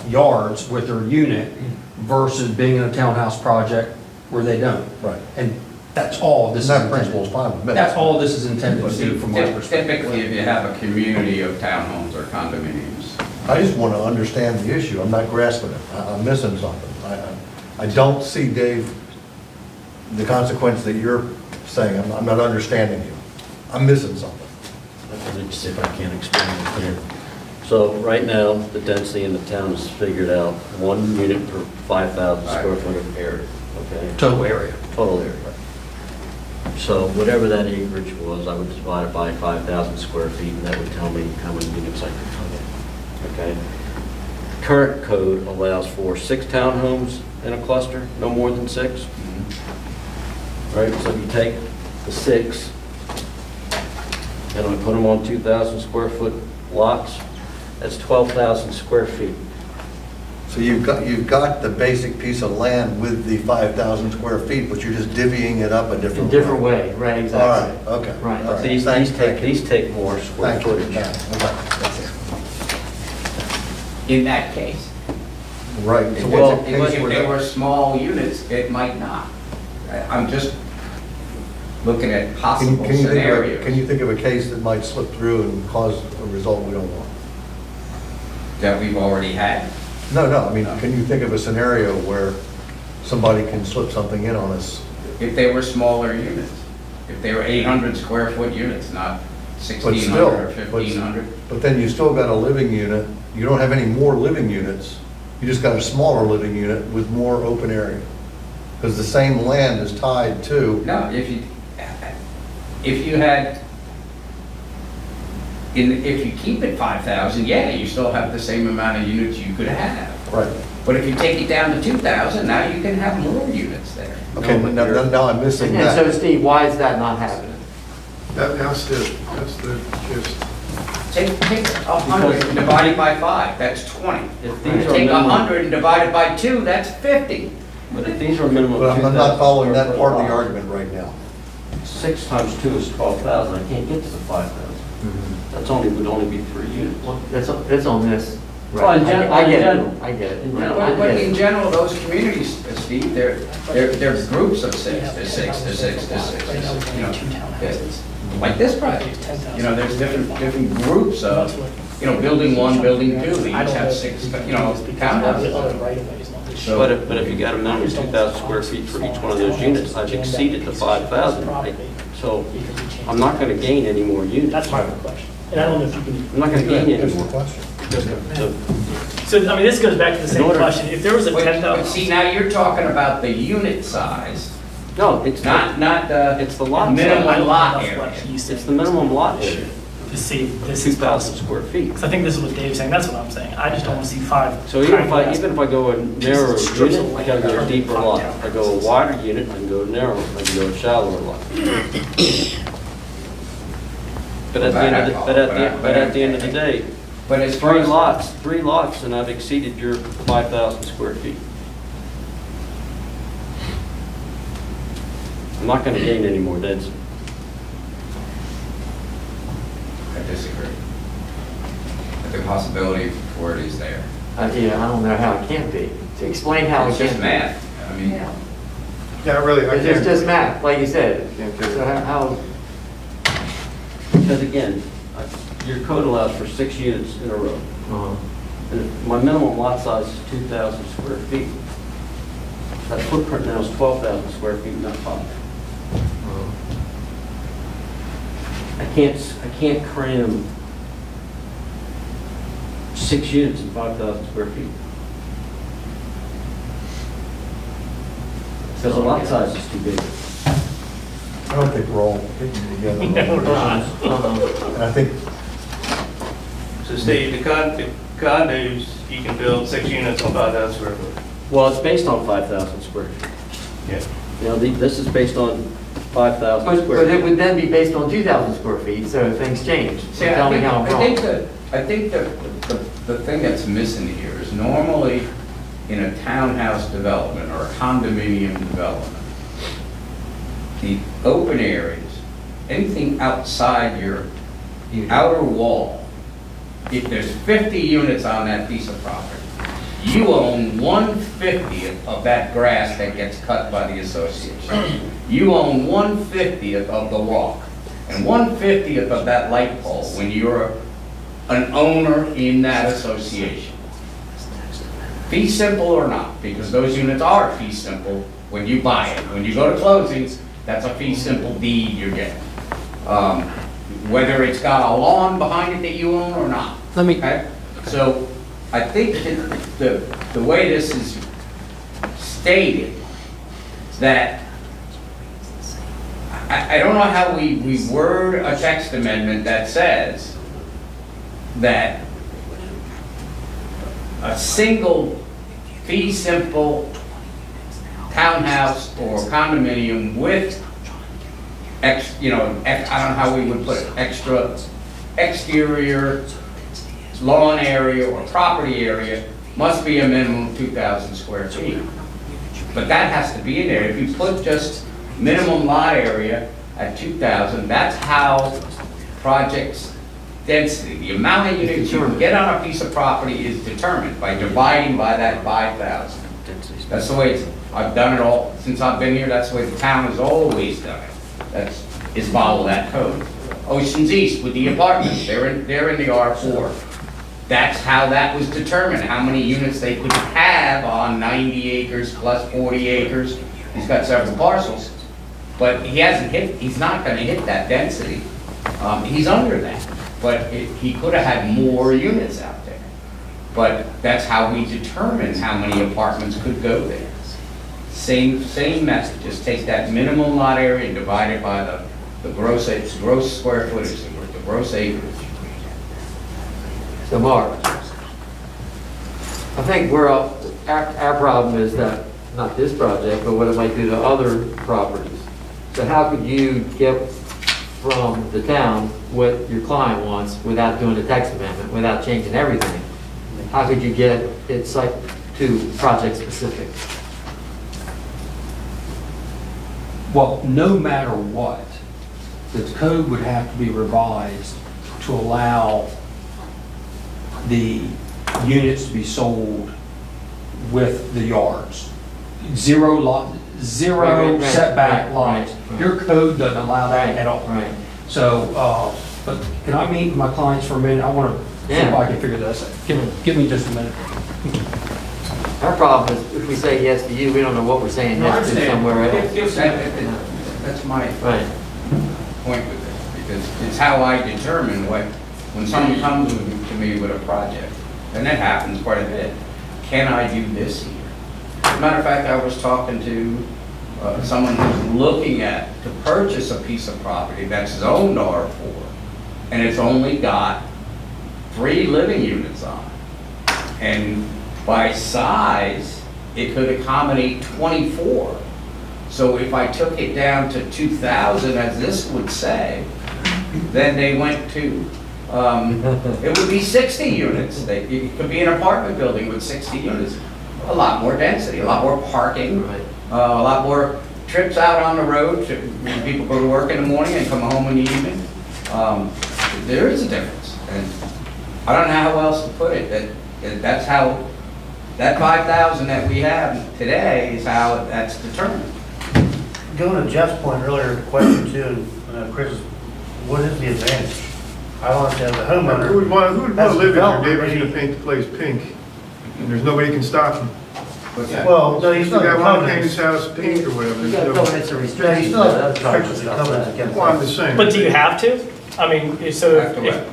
yards with their unit versus being in a townhouse project where they don't. Right. And that's all this is. That principle is fine with me. That's all this is intended to do from my perspective. Typically, if you have a community of townhomes or condominiums, I just want to understand the issue. I'm not grasping it. I'm missing something. I don't see, Dave, the consequence that you're saying. I'm not understanding you. I'm missing something. Let me see if I can explain it here. So right now, the density in the town is figured out 1 unit per 5,000 square foot of area, okay? Total area. Total area. So whatever that acreage was, I would divide it by 5,000 square feet, and that would tell me how many units I could put in, okay? Current code allows for 6 townhomes in a cluster, no more than 6. Right, so you take the 6, and we put them on 2,000 square foot lots, that's 12,000 square feet. So you've got the basic piece of land with the 5,000 square feet, but you're just divvying it up a In different a way. different way, right, All exactly. right, okay. Right. All right. These Thank you. take more square Thank you. footage. Okay, that's it. in that case. Right. If So what's the if case where they that- were small units, it might not. I'm just looking at possible Can you scenarios. think of a case that might slip through and cause a result we don't want? That we've already had. No, I mean, can you think of a scenario where somebody can slip something in on us? If they were smaller units, if they were 800 square foot units, not But 1,600 still, or 1,500. but then you still got a living unit, you don't have any more living units, you just got a smaller living unit with more open area. Because the same land is tied to, No, if you had, if you keep it 5,000, yeah, you still have the same amount of units you could have. right, But if you take it down to 2,000, now you can have more units there. okay, but now I'm missing And so that. Steve, why is that not happening? That's the gist. Take 100 and divide it by 5, that's 20. If these are Take minimum- 100 and divide it by 2, that's 50. But if these are minimum But 2,000. I'm not following that square part of foot the lot, argument right now. 6 times 2 is 12,000, I can't get to the 5,000. That's only, would only be 3 units. Well, it's on this. Well, in gen- I get in it, I get it. But in general, those communities, Steve, they're groups of 6 to 6 to 6 to 6. You know, it's like this project, you know, there's different groups of, you know, building 1, building 2, they each have 6, you know, townhouses. So, But if you got a minimum 2,000 square feet for each one of those units, I've exceeded the 5,000. So I'm not going to gain any more units. That's my question. And I don't know if you can. I'm not going to gain any more. So, I mean, this goes back to the same order- question. If there was a but 10,000. see, now you're talking about the unit size, No, it's not the It's the lot minimum size. lot area. It's the minimum lot area, To see if this is 2,000 possible. square feet. Because I think this is what Dave's saying, that's what I'm saying. I just don't want to see 5. So even if I go a narrower Strips of unit, I gotta go a land. deeper lot. If I go a wider unit, I can go narrower, I can go a shallower lot. But at the end of the, but at the end of the day, But as far as three lots, and I've exceeded your 5,000 square feet. I'm not gonna gain any more density. I disagree. But the possibility for it is there. Yeah, I don't know how it can't be. To explain how it It's can't just be. math. I mean, Yeah, really, I It's can't. just math, like you said. So how, Because again, your code allows for 6 units in a row. And if my minimum lot size is 2,000 square feet. That footprint now is 12,000 square feet, not 5. I can't cram 6 units in 5,000 square feet. Because the lot size is too big. I don't think we're all thinking together. And I think, So Steve, the condos, you can build 6 units on 5,000 square foot. Well, it's based on 5,000 square feet. Yeah. You know, this is based on 5,000 but square it feet. would then be based on 2,000 square feet, so things change. So see, tell me how I'm wrong. I think the thing that's missing here is normally in a townhouse development or a condominium development, the open areas, anything outside your outer wall, if there's 50 units on that piece of property, you own 1/50th of that grass that gets cut by the association. You own 1/50th of the walk, and 1/50th of that light pole when you're an owner in that association. Fee simple or not, because those units are fee simple when you buy it. When you go to closings, that's a fee simple deed you're getting. Whether it's got a lawn behind it that you own or not. Okay? So I think that the way this is stated, that I don't know how we word a text amendment that says that a single fee simple townhouse or condominium with I don't know how we would put it, extra exterior lawn area or property area must be a minimum of 2,000 square feet. But that has to be in there. If you put just minimum lot area at 2,000, that's how projects density, the amount of units you can get on a piece of property is determined by dividing by that 5,000. That's the way I've done it all, since I've been here, that's the way the town has always done it. Is follow that code. Oceans East with the apartments, they're in the R4. That's how that was determined, how many units they could have on 90 acres plus 40 acres. He's got several parcels, but he's not gonna hit that density. He's under that, but he could have had more units out there. But that's how we determine how many apartments could go there. Same method, just take that minimum lot area and divide it by the gross square footage, the gross acreage. So Mark, I think our problem is that, not this project, but what it might do to other properties. So how could you get from the town what your client wants without doing a text amendment, without changing everything? How could you get it site to project specific? well, no matter what, the code would have to be revised to allow the units to be sold with the yards. Zero Right, setback right, lines. right. Your code doesn't allow that at all. Right. So, but can I meet with my clients for a minute? I want to see if Yeah. I can figure this out. Give me just a minute. Our problem is if we say yes to you, we don't know what we're saying No, I yes to understand. somewhere else. That's my Right. point with this, because it's how I determine when someone comes to me with a project, and that happens quite a bit, can I do this here? As a matter of fact, I was talking to someone who's looking to purchase a piece of property that's zoned R4, and it's only got 3 living units on it. And by size, it could accommodate 24. So if I took it down to 2,000, as this would say, then they went to, it would be 60 units. It could be an apartment building with 60 units. A lot more density, a lot more parking, Right. a lot more trips out on the road when people go to work in the morning and come home in the evening. There is a difference. And I don't know how else to put it, that's how, that 5,000 that we have today is how that's determined. Going to Jeff's point earlier, question too, and Chris, what is the advantage? I honestly, as a homeowner. Who would want to as a live if your developer, neighbor's maybe- gonna paint the place pink, and there's nobody can stop him? What's that? Well, no, you The still guy have wanted to paint his covenants. house pink or whatever. You got so- covenants and Yeah, you restrictions. still have that's probably restrictions and stuff covenants that- against Well, I'm that. just saying. But do you have to? I mean, so Have to if, what?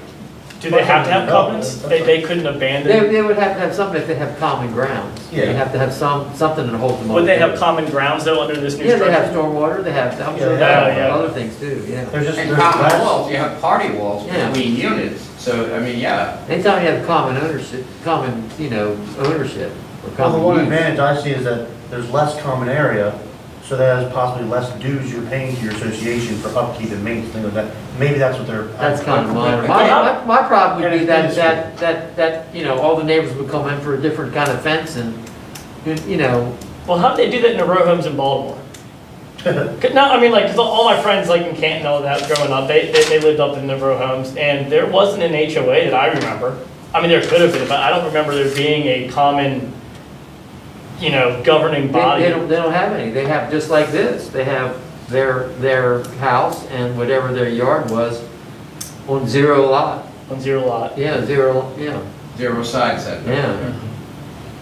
do they have to have covenants? They couldn't abandon, They would have to have something if they have common grounds. Yeah. They have to have something to hold them all would they have together. common grounds though under this new Yeah, they have structure? stormwater, they have, I'm sure Yeah, they have yeah. other things too, yeah. There's just, And there's common less, walls, you have party walls Yeah. between units, so, I mean, yeah. Anytime you have common ownership, ownership or well, the one common use. advantage I see is that there's less common area, so that has possibly less dues you're paying to your association for upkeep and maintenance, things like that. Maybe that's what they're. That's kind of mine. Yeah. My problem would be Yeah, that, all the neighbors would come in for a different kind of fence and, Well, how'd they do that in the row homes in Baltimore? 'Cause no, I mean, like, 'cause all my friends, like, in Canton, all that, growing up, they lived up in the row homes, and there wasn't an HOA that I remember. I mean, there could have been, but I don't remember there being a common, governing body. they don't have any. They have, just like this, they have their house and whatever their yard was on 0 lot. On 0 lot. Yeah, 0, yeah, 0 side setback. yeah.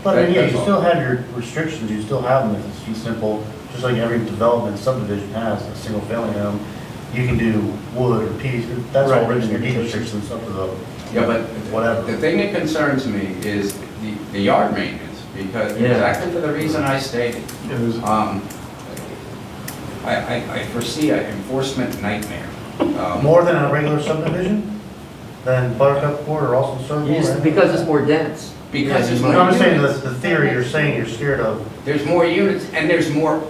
But I mean, yeah, That's you all. still have your restrictions, you still have them if it's too simple, just like every development subdivision has, a single family home. You can do wood or piece, that's all Right. written in your deed restrictions up to the, Yeah, but whatever. the thing that concerns me is the yard maintenance, because Yeah. exactly for the reason I stated. Yeah, there's- I foresee an enforcement nightmare. More than a regular subdivision? Than Buttercup Court or Austin Circle? or anything Because like it's that? more dense. Because there's No, more I'm just saying units. the theory you're saying you're scared of. There's more units, and there's more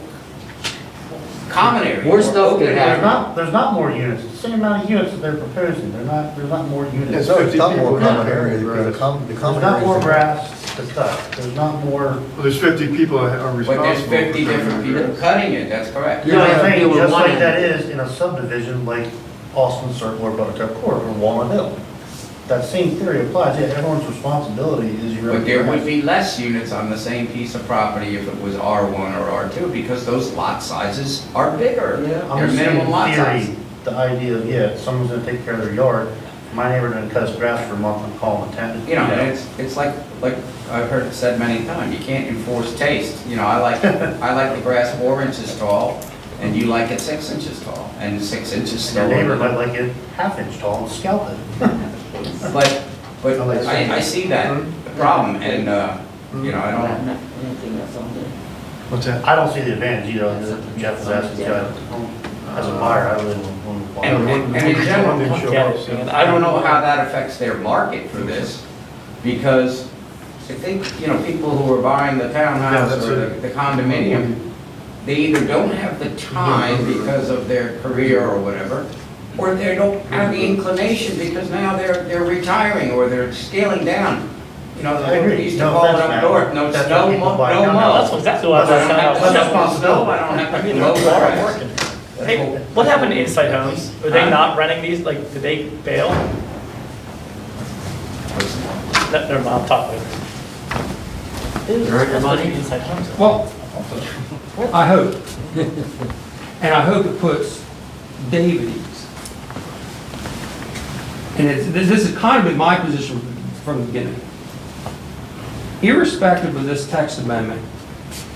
common area. More stuff open could area. happen. There's not more units, it's the same amount of units that they're proposing, there's not more units. It's No, it's 50 not more people. common area, because the common There's area. not more grass to cut, there's not more. Well, there's 50 people that are responsible. But there's 50 for different people it. cutting it, that's correct. You don't have to saying, deal with just one like end. that is in a subdivision like Austin Circle or Buttercup Court or Walnut Hill. That same theory applies, yeah, everyone's responsibility is your. But there would be less units on the same piece of property if it was R1 or R2, because those lot sizes are bigger. I'm They're just saying, minimum lot in size. theory, the idea of, yeah, someone's gonna take care of their yard, my neighbor didn't cut his grass for a month, I'm calling the tenant. You know, and it's like I've heard it said many times, you can't enforce taste. You know, I like the grass 4 inches tall, and you like it 6 inches tall, and 6 inches Your tall. neighbor might like it half-inch tall and scalp it. But I see that problem, and, I don't, What's that? I don't see the advantage either, that Jeff was asking, as a buyer, I really wouldn't want. and in general, Didn't show Yeah, up, so- and I don't know how that affects their market for this, because I think, people who are buying the Yeah, townhouse that's or it. the condominium, they either don't have the time because of their career or whatever, or they don't have the inclination because now they're retiring or they're scaling down. You know, I agree. they used to No call it offense, up Matt. north, no That's snow, what people buy no now. mow. That's exactly what I was I don't have saying. to That's mow responsibility. snow, I don't have I to mean, mow they're hard grass. working. Hey, what happened to Inside Homes? Were they not renting these, like, did they bail? Never mind, I'll talk later. You earn your money? Inside Homes. Well, I hope. And I hope it puts David at ease. And this has kind of been my position from the beginning. Irrespective of this text amendment,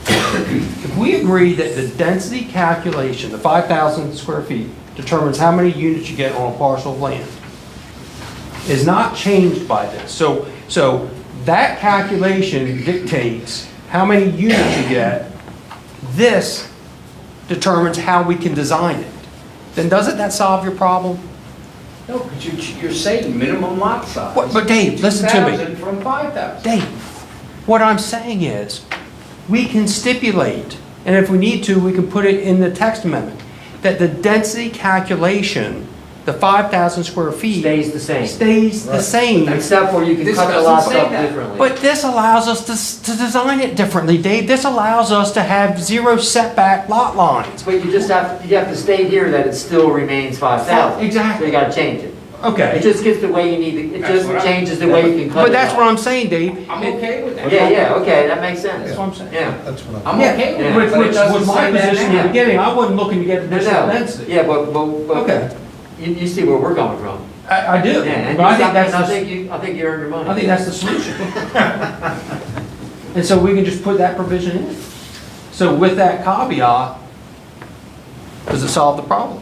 if we agree that the density calculation, the 5,000 square feet, determines how many units you get on a parcel of land, is not changed by this. So that calculation dictates how many units you get. This determines how we can design it. Then doesn't that solve your problem? No, but you're saying minimum lot size. But Dave, listen to me. 2,000 from 5,000. Dave, what I'm saying is, we can stipulate, and if we need to, we can put it in the text amendment, that the density calculation, the 5,000 square feet. Stays the same. Stays the same. Except for you can This cut the doesn't lots say up that. differently. But this allows us to design it differently, Dave. This allows us to have 0 setback lot lines. But you have to state here that it still remains 5,000. Exactly. So you gotta change it. Okay. It just gets the way you need it, it That's just what I- changes the way you can cut it. But that's up. what I'm saying, Dave. I'm okay with that. Yeah, okay, that makes sense. That's what I'm saying. Yeah. That's what I'm okay with Yeah. that, Which but it doesn't was my say that position in now. the beginning. I wasn't looking to get No, additional no. density. Yeah, but Okay. you see where we're coming from. I do. Yeah, and But I think that's I the- think you earned your money. I think that's the solution. And so we can just put that provision in. So with that caveat, does it solve the problem?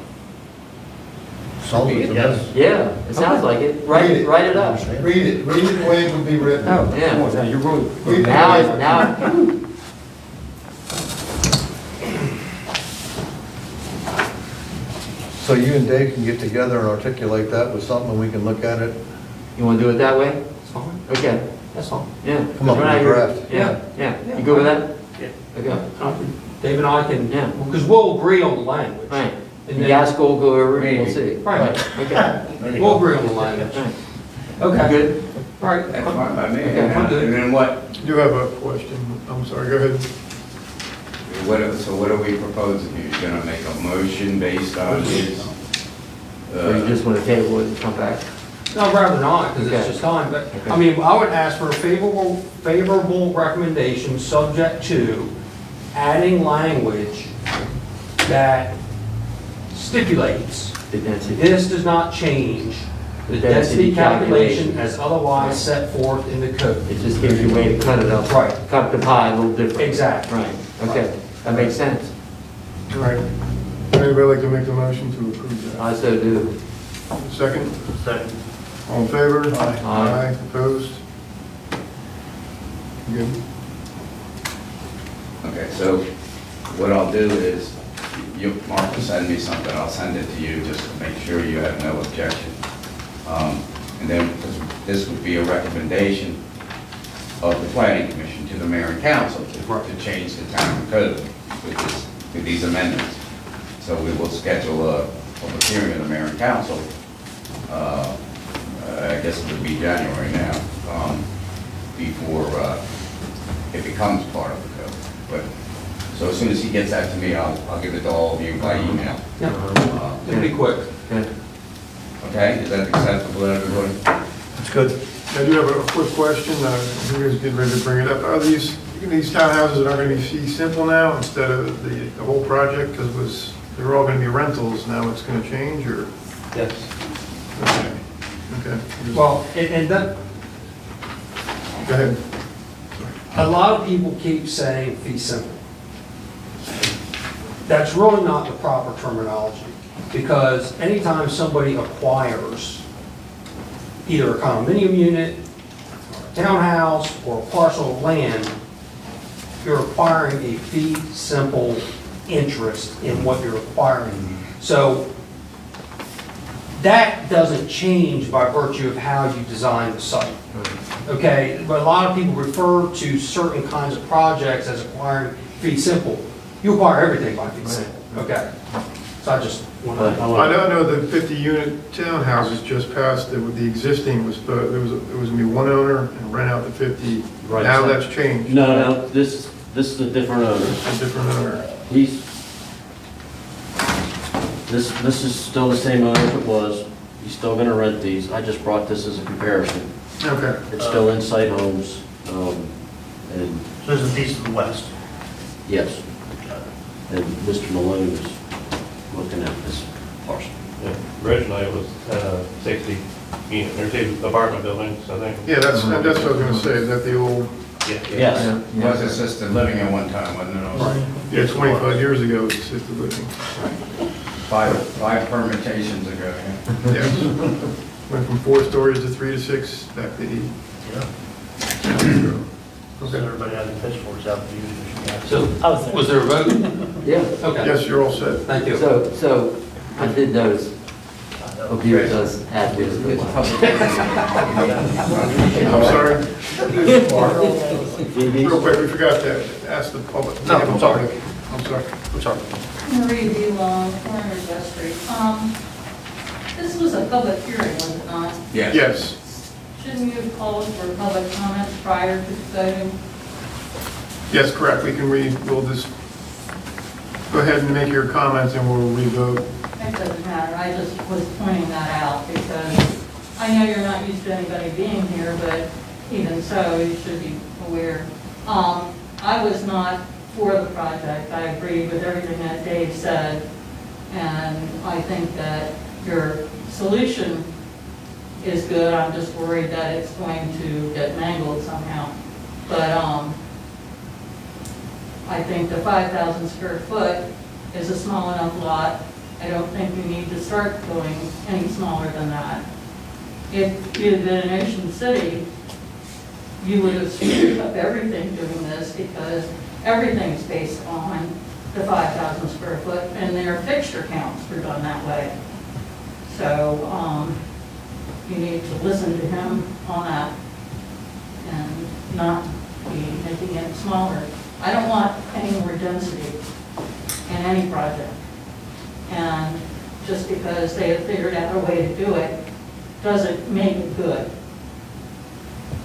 Solve it. Yes. Yeah, it sounds like it. Write it up. Read it the way it would be written. Oh, Yeah. come on, now you're really. Read it. Now, So you and Dave can get together and articulate that with something, and we can look at it. you wanna do it that way? That's fine. Okay, That's fine. yeah. Come up with a draft. Yeah, yeah. You good with that? Yeah. Okay, Dave and I can, Yeah. because we'll agree on the language. right. And You then- guys go over it and we'll see. Right. Okay. We'll agree on the language. Right. Okay. Good? All right. That's fine by me. Okay, I'm good. And then what, I do have a question. I'm sorry, go ahead. so what are we proposing? You're gonna make a motion based on his, Or you just wanna table it and come back? No, rather not, because it's Okay. just time, but, Okay. I mean, I would ask for a favorable recommendation, subject to adding language that stipulates The density. this does not change the density calculation as otherwise set forth in the code. It just gives you a way to cut it up. Right. Cut the pie a little different. Exactly. Right, okay, that makes sense. All right. Would anybody like to make the motion to approve that? I so do. Second? Second. All in favor? Aye. Opposed? Good. okay, so what I'll do is, Mark will send me something, I'll send it to you just to make sure you have no objection. And then, because this would be a recommendation of the planning commission to the mayor and council to change the town code with these amendments. So we will schedule a public hearing of the mayor and council. I guess it would be January now, before it becomes part of the code. But, so as soon as he gets that to me, I'll give it to all of you by email. Yeah, it'll be quick. Good. Okay, is that acceptable to everybody? That's good. I do have a quick question. You guys getting ready to bring it up. Are these townhouses that are going to be fee simple now instead of the whole project? Because they were all going to be rentals. Now it's going to change, or? Yes. Okay. Okay. Well, and that, Go ahead. a lot of people keep saying fee simple. That's really not the proper terminology, because anytime somebody acquires either a condominium unit, or a townhouse, or a parcel of land, you're acquiring a fee simple interest in what you're acquiring. So that doesn't change by virtue of how you design the site. Okay, but a lot of people refer to certain kinds of projects as acquiring fee simple. You acquire everything by fee simple, okay? So I just want But I to, I don't know the 50-unit townhouses just passed, the existing was, it was going to be one owner and rent out the 50. Right. Now that's changed. No, this is a different owner. A different owner. This is still the same owner as it was. He's still gonna rent these. I just brought this as a comparison. Okay. It's still Insight Homes, and So there's a piece to the west. yes. And Mr. Malone is looking at this parcel. Originally, it was 60 unit, or two apartment buildings, I think. Yeah, that's what I was going to say, is that the old, Yes. It was assisted living at one time, wasn't it? Also? yeah, 25 years ago, it was assisted living. Five permutations ago, yeah. Yes. Went from 4 stories to 3 to 6, back to 8. So everybody had the pitchforks out to use it. so, I was there. was there a vote? Yeah, Okay, Yes, you're all set. thank you. so I did notice, Obeah does add this. I'm sorry. Real quick, we forgot to ask the public. No, I'm sorry. I'm sorry. I'm sorry. Marie V. Long, corner of West Street. This was a public hearing, was it not? Yes. Yes. Shouldn't you have called for public comments prior to voting? Yes, correct. We'll just go ahead and make your comments and we'll revote. It doesn't matter, I just was pointing that out because I know you're not used to anybody being here, but even so, you should be aware. I was not for the project. I agree with everything that Dave said, and I think that your solution is good. I'm just worried that it's going to get mangled somehow. But I think the 5,000 square foot is a small enough lot. I don't think we need to start going any smaller than that. If you had been in Ocean City, you would have screwed up everything doing this because everything is based on the 5,000 square foot and their fixture counts were done that way. So you need to listen to him on that and not be making it smaller. I don't want any more density in any project. And just because they have figured out a way to do it, doesn't make it good.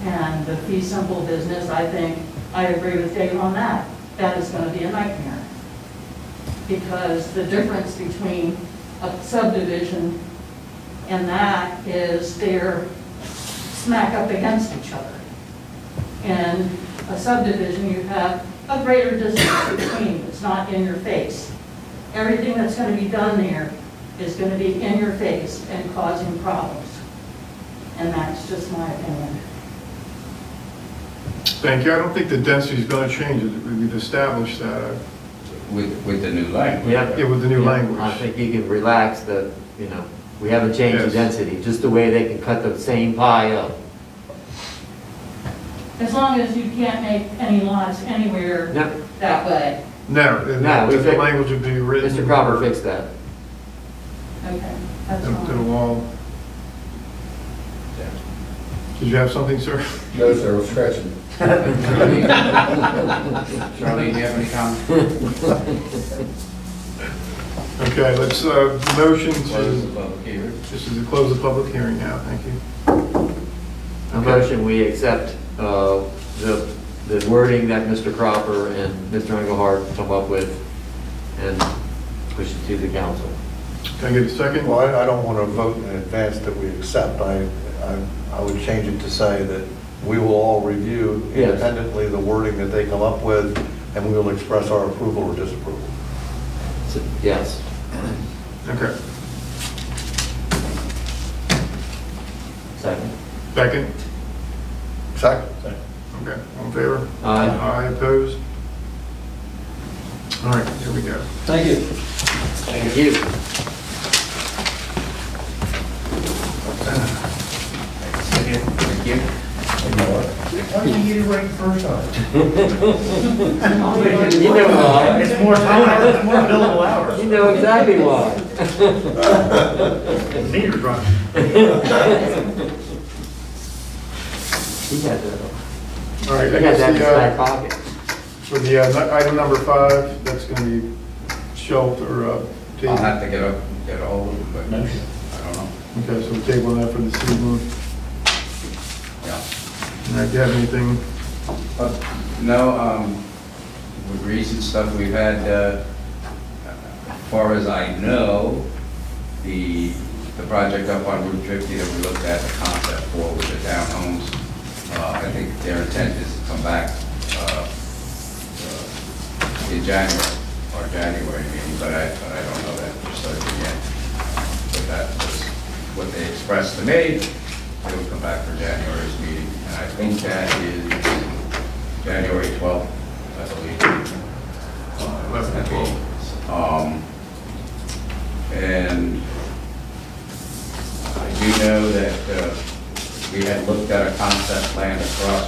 And the fee simple business, I think, I agree with Dave on that. That is going to be a nightmare. Because the difference between a subdivision and that is they're smack up against each other. In a subdivision, you have a greater distance between, it's not in your face. Everything that's going to be done there is going to be in your face and causing problems. And that's just my opinion. Thank you. I don't think the density is going to change. We've established that. With the new language. Yeah, with the new language. I think you can relax the, we haven't changed the Yes. density, just the way they can cut the same pie up. As long as you can't make any lots anywhere No, that way. No, we the fixed- language would be written. Mr. Cropper fixed that. Okay, that's To the fine. wall. Did you have something, sir? No, sir, we're stretching. Charlie, do you have any comments? Okay, let's, motion Close the to, public hearing. this is to close the public hearing now. Thank you. A motion, we accept the wording that Mr. Cropper and Mr. Engelhardt come up with and push it to the council. Can I get a second? Well, I don't want to vote in advance that we accept. I would change it to say that we will all review Yes. independently the wording that they come up with, and we will express our approval or disapproval. So, yes. Okay. Second. Second? Second. Okay, all in favor? Aye. Aye, opposed? All right, here we go. Thank you. Thank you. Thank you. Why didn't you get it right the first time? You know why. It's more time, it's more billable hours. You know exactly why. Meter's running. He had that. All right, He I had that in his back guess pocket. for the item number 5, that's going to be shelved or I'll table? have to get all of them, but No. I don't know. Okay, so we'll table that for this evening. Yeah. All right, do you have anything? No, with recent stuff we've had, as far as I know, the project up on Route 50 that we looked at the concept for with the townhomes, I think their intent is to come back in January meeting, but I don't know that for certain yet. But that was what they expressed to me. They would come back for January's meeting, and I think that is January 12th, I believe. 11 and 12. And I do know that we had looked at a concept plan across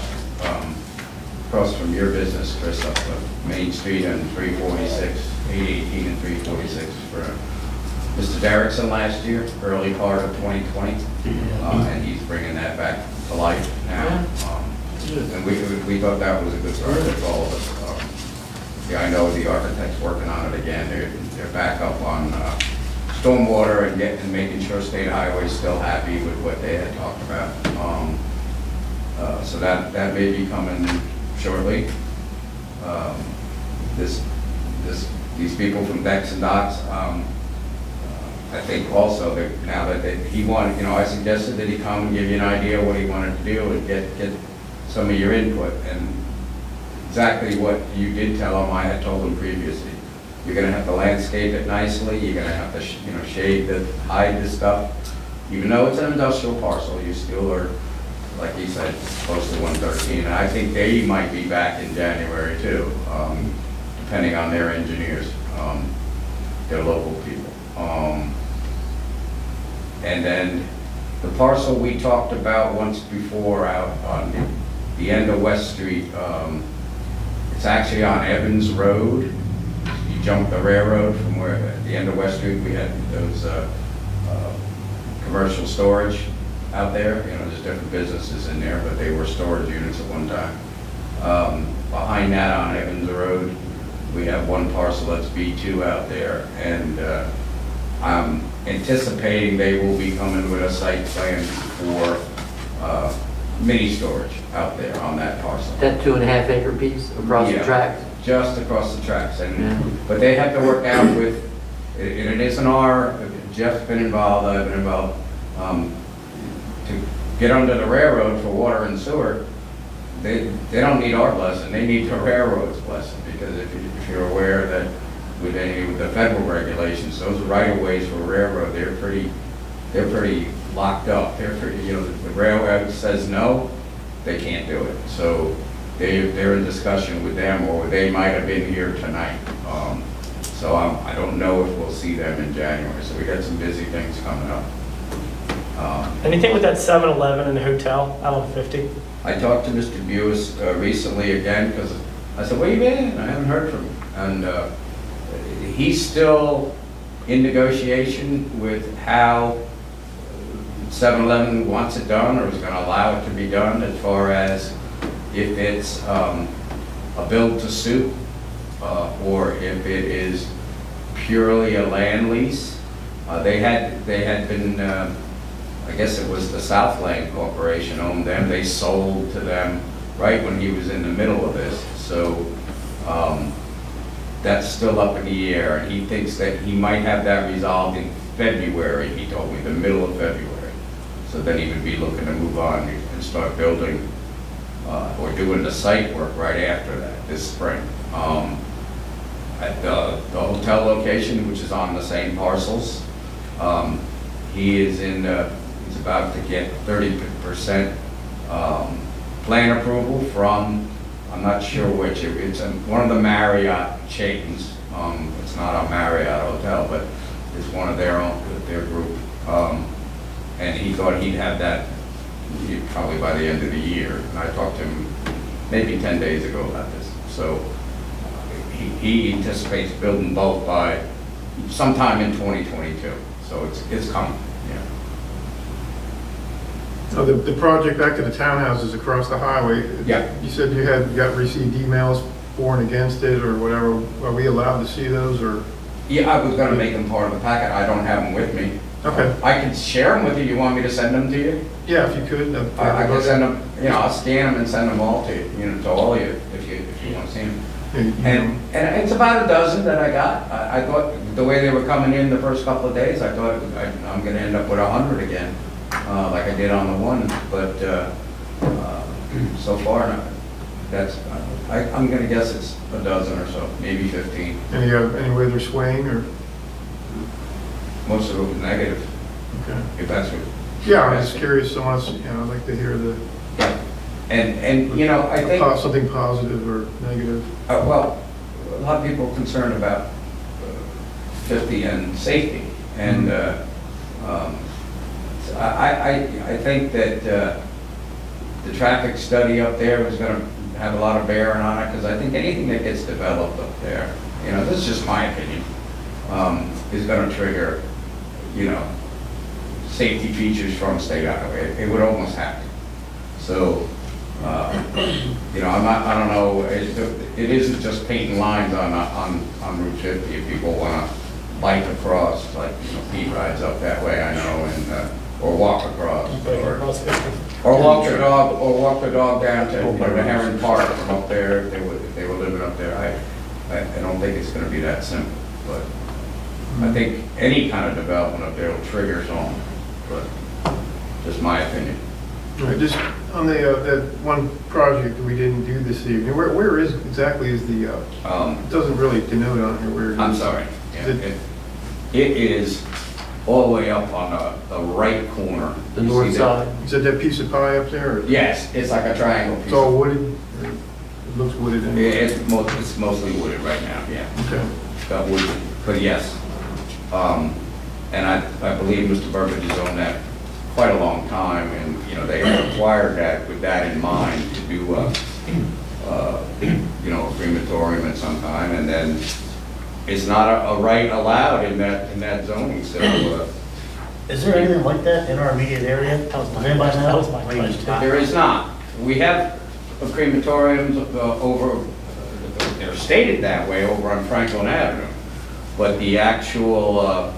from your business, Chris, up Main Street and 346, 818 and 346 for Mr. Derrickson last year, early part of 2020. And he's bringing that back to life now. And we thought that was a good project for all of us. Yeah, I know the architect's working on it again. They're back up on stormwater and making sure State Highway's still happy with what they had talked about. So that may be coming shortly. These people from Decks and Docks, I think also that now that he wanted, I suggested that he come and give you an idea of what he wanted to do and get some of your input, and exactly what you did tell him, I had told him previously. You're gonna have to landscape it nicely, you're gonna have to, shade hide the stuff. Even though it's an industrial parcel, you still are, like he said, close to 113. And I think they might be back in January too, depending on their engineers, their local people. And then the parcel we talked about once before out on the end of West Street, it's actually on Evans Road. You jump the railroad from where, at the end of West Street, we had those commercial storage out there. There's different businesses in there, but they were storage units at one time. Behind that on Evans Road, we have one parcel that's B2 out there, and I'm anticipating they will be coming with a site plan for mini storage out there on that parcel. That 2.5 acre piece across the Yeah, tracks? Just across the tracks, Yeah. but they have to work out with, and it isn't Jeff's been involved, I've been involved, to get under the railroad for water and sewer. They don't need our blessing, they need the railroad's blessing, because if you're aware that with the federal regulations, those right-of-ways for railroad, they're pretty locked up. They're pretty, the railroad says no, they can't do it. So they're in discussion with them, or they might have been here tonight. So I don't know if we'll see them in January. So we got some busy things coming up. Anything with that 7-Eleven and the hotel out on 50? I talked to Mr. Buis recently again, because I said, where you been? I haven't heard from him. And he's still in negotiation with how 7-Eleven wants it done, or is going to allow it to be done, as far as if it's a build to suit, or if it is purely a land lease. They had been, I guess it was the Southland Corporation owned them. They sold to them right when he was in the middle of this. So that's still up in the air, and he thinks that he might have that resolved in February, he told me, the middle of February. So then he would be looking to move on and start building or doing the site work right after that, this spring. At the hotel location, which is on the same parcels, he's about to get 30% plan approval from, I'm not sure which, it's one of the Marriott chains. It's not a Marriott hotel, but it's one of their group. And he thought he'd have that probably by the end of the year. And I talked to him maybe 10 days ago about this. So he anticipates building both by sometime in 2022. So it's coming, yeah. So the project back to the townhouses across the highway. Yeah. You said you received emails for and against it or whatever. Are we allowed to see those, or? Yeah, I was gonna make them part of the packet, I don't have them with me. Okay, I can share them with you, you want me to send them to you? yeah, if you could. I can send them, I'll scan them and send them all to you, to all of you, if you want to see them. And it's about a dozen that I got. I thought, the way they were coming in the first couple of days, I thought I'm gonna end up with 100 again, like I did on the one, but so far, I'm gonna guess it's a dozen or so, maybe 15. Any way they're swaying, or? Most of it was negative, Okay. if that's what. Yeah, I'm just curious, so much, I'd like to hear the, Yeah. And I think. something positive or negative. Well, a lot of people are concerned about 50 and safety, and so I think that the traffic study up there was going to have a lot of bearing on it, because I think anything that gets developed up there, this is just my opinion, is going to trigger, safety features from state highway. It would almost have to. So, I don't know, it isn't just painting lines on Route 50 if people want to bike across, like, Pete rides up that way, I know, and, or walk across, or walk the dog down to, to Heron Park from up there, if they were living up there. I don't think it's gonna be that simple, but I think any kind of development up there will trigger some, but just my opinion. All right, just on that one project that we didn't do this evening, where exactly is the, it doesn't really denote on here where it is. I'm sorry. Yeah, Is it- it is all the way up on the right corner. The You north see that? side. Is that piece of pie up there? Or? Yes, it's like a triangle piece. It's all wooded? Or it looks wooded anyway. It's mostly wooded right now, yeah. Okay. Got wood, but yes. And I believe Mr. Burbidge has owned that quite a long time, and, they acquired that with that in mind to do, a crematorium at some time, and then it's not a right allowed in that zoning, so, Is there anything like that in our immediate area? Does anybody know? that was my question. there is not. We have crematoriums over, they're stated that way over on Franklin Avenue, but the actual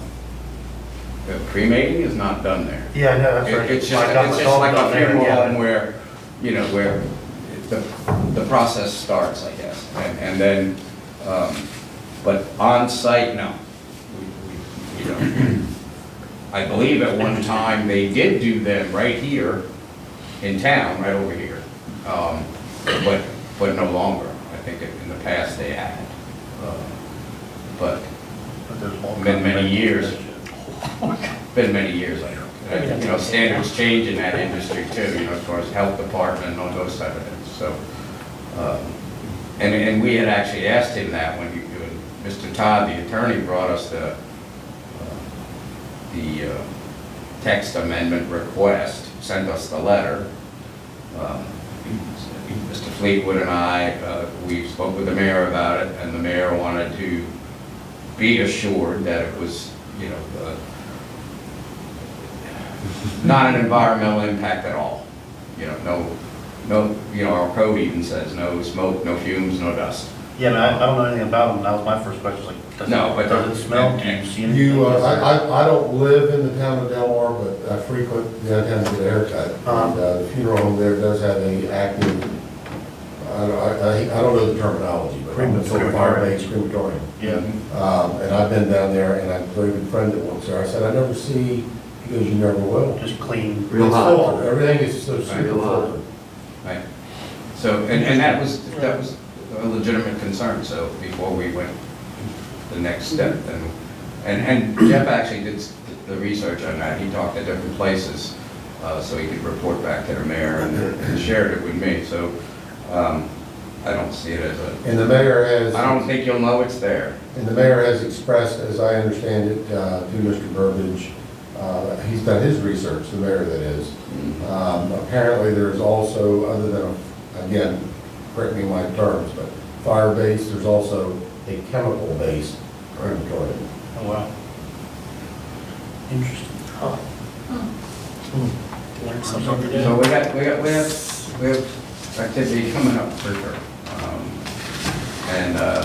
cremating is not done there. Yeah, I know, that's right. It's just like a funeral home where, where the process starts, I guess. And then, but on site, no. We don't. I believe at one time they did do them right here in town, right over here. But no longer. I think in the past they had. But been many years. Been many years, I know. Standards change in that industry too, as far as health department and all those type of things, so. And we had actually asked him that when Mr. Todd, the attorney, brought us the text amendment request, sent us the letter. Mr. Fleetwood and I, we spoke with the mayor about it, and the mayor wanted to be assured that it was, not an environmental impact at all. No, our code even says no smoke, no fumes, no dust. Yeah, I don't know anything about them. That was my first question. Like, No, but does it smell? Do you see anything? I don't live in the town of Delmar, but I frequent the town to get a haircut. And the funeral home there does have a active, I don't know the terminology, but it's a fire-based crematorium. Yeah. And I've been down there, and I have a very good friend that works there. I said, I never see, he goes, you never will. Just clean. Real It's hot. filtered. Everything is so super Real hot. filtered. Right. So, and that was a legitimate concern, so before we went the next step, and Jeff actually did the research on that. He talked to different places, so he could report back to the mayor and shared it with me, so I don't see it as And the mayor has. I don't think you'll know it's there. And the mayor has expressed, as I understand it, to Mr. Burbidge, he's done his research, the mayor that is. Apparently there's also, other than, again, correct me on my terms, but fire-based, there's also a chemical-based crematorium. Oh, wow. Interesting. Learn something every day. So we have activity coming up for sure. And I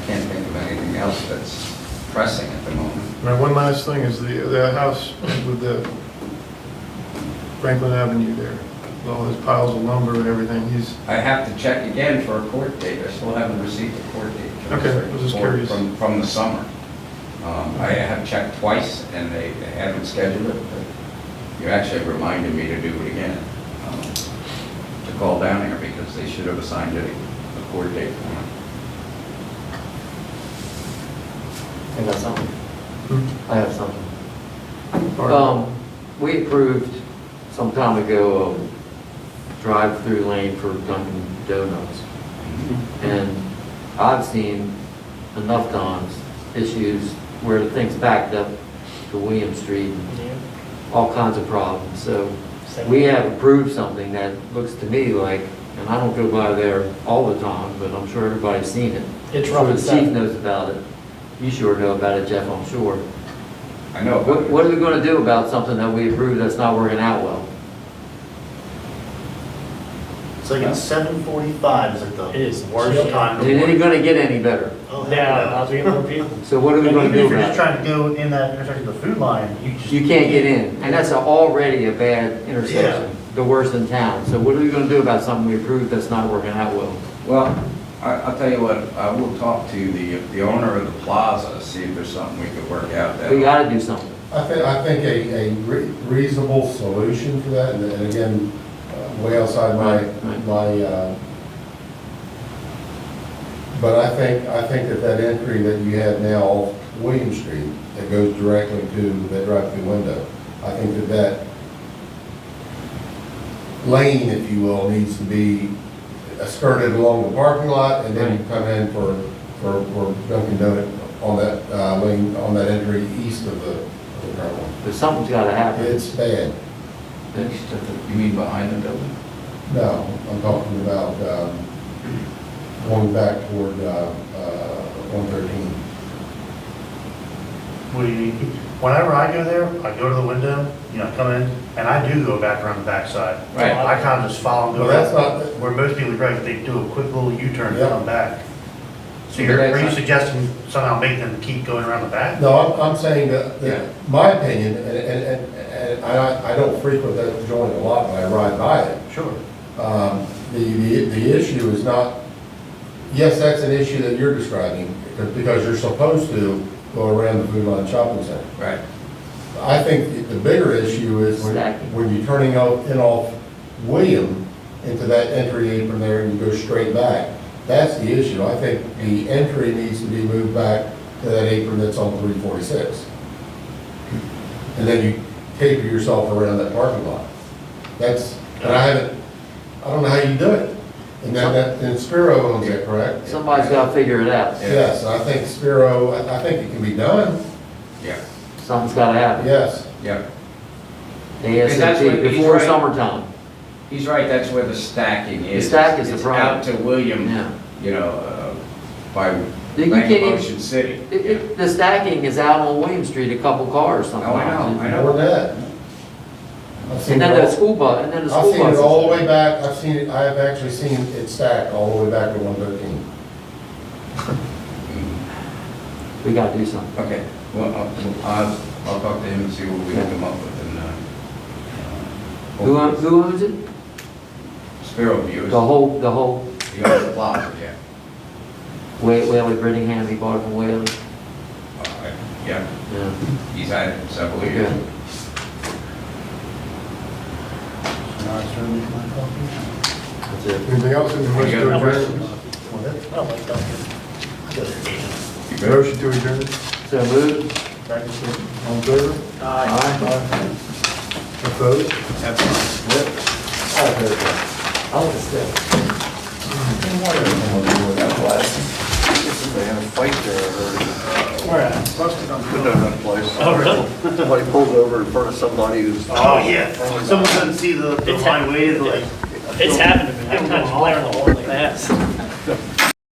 can't think of anything anything else that's pressing at the moment. All right, one last thing is the house with the Franklin Avenue there, with all those piles of lumber and everything, I have to check again for a court date. I still haven't received a court date. Okay, I was just curious. From the summer. I have checked twice and they haven't scheduled it, but you actually reminded me to do it again. To call down here because they should have assigned it a court date for me. I got something. Hmm. I have something. All right. We approved some time ago a drive-through lane for Dunkin' Donuts. And I've seen enough times issues where the thing's backed up to William Street, all kinds of problems. So we have approved something that looks to me like, and I don't go by there all the time, but I'm sure everybody's seen it. It's I'm rough sure and the stuff. chief knows about it. You sure know about it, Jeff, I'm sure. I know. but- What are we gonna do about something that we approved that's not working out well? It's like at 7:45 is like the It is. worst time. It ain't gonna get any better. Oh, heck Yeah, no. not to get more people. So what are we gonna Even do if you're just about it? trying to go in that intersection of the food line, You can't get in, and that's already a bad intersection, the worst in town. So what are we gonna do about something we approved that's not working out well? Well, I'll tell you what, I will talk to the owner of the plaza, see if there's something we could work out there. We gotta do something. I think a reasonable solution for that, and again, way outside Right. but I think that entry that you have now off William Street, that goes directly to that drive-through window, I think that lane, if you will, needs to be skirted along the parking lot, and then you come in for Dunkin' Donut on that lane, on that entry east of the current one. But something's gotta happen. It's bad. You mean behind the building? No, I'm talking about going back toward 113. what do you mean? Whenever I go there, I go to the window, come in, and I do go back around the backside. Right. I kind of just follow them. Well, that's not, Where most people drive, they do a quick little U-turn and Yeah. come back. So But that's are you not- suggesting somehow make them keep going around the back? no, I'm saying that, Yeah. my opinion, and I don't frequent that joint a lot, but I ride by it. Sure. The issue is not, yes, that's an issue that you're describing, because you're supposed to go around the Food Line Shopping Center. Right. I think the bigger issue is Stacking. when you're turning off William into that entry apron there and you go straight back. That's the issue. I think the entry needs to be moved back to that apron that's on 346. And then you taper yourself around that parking lot. And I don't know how you do it. And Spiro owns it, correct? Somebody's gotta figure it out. Yes, I think Spiro, I think it can be done, Yeah, Something's gotta happen. yes. yeah. And that's what ASAP, he's before right. summertime. He's right, that's where the stacking is. stack is the It's problem. out to William, Yeah. By You Bank can't even- Ocean City. The stacking is out on William Street, a couple cars Oh, sometimes. I know. More than that. I've seen And it then the all- school bus, and then the I've school seen it buses. all the way back, I have actually seen it stacked all the way back to 113. We gotta do something. Okay, well, I'll talk to him and see what we can come up with and, Who owns it? Spiro View. The whole, The other plaza, yeah. Whaley Brittingham, he bought it from Whaley? Yeah, Yeah. he's had it several years. Good. That's it. Anything else in the motion to adjourn? I don't like Dunkin'. I go there occasionally. You good? Motion to adjourn? So moved? All in favor? Aye. Opposed? I want to stay. They had a fight there, I heard. Where at? The donut place. Oh, really? Somebody pulled over in front of somebody who's. Oh, yeah. Someone couldn't see the line waited, like. It's happened to me. I'm kind of blaring the horn like that.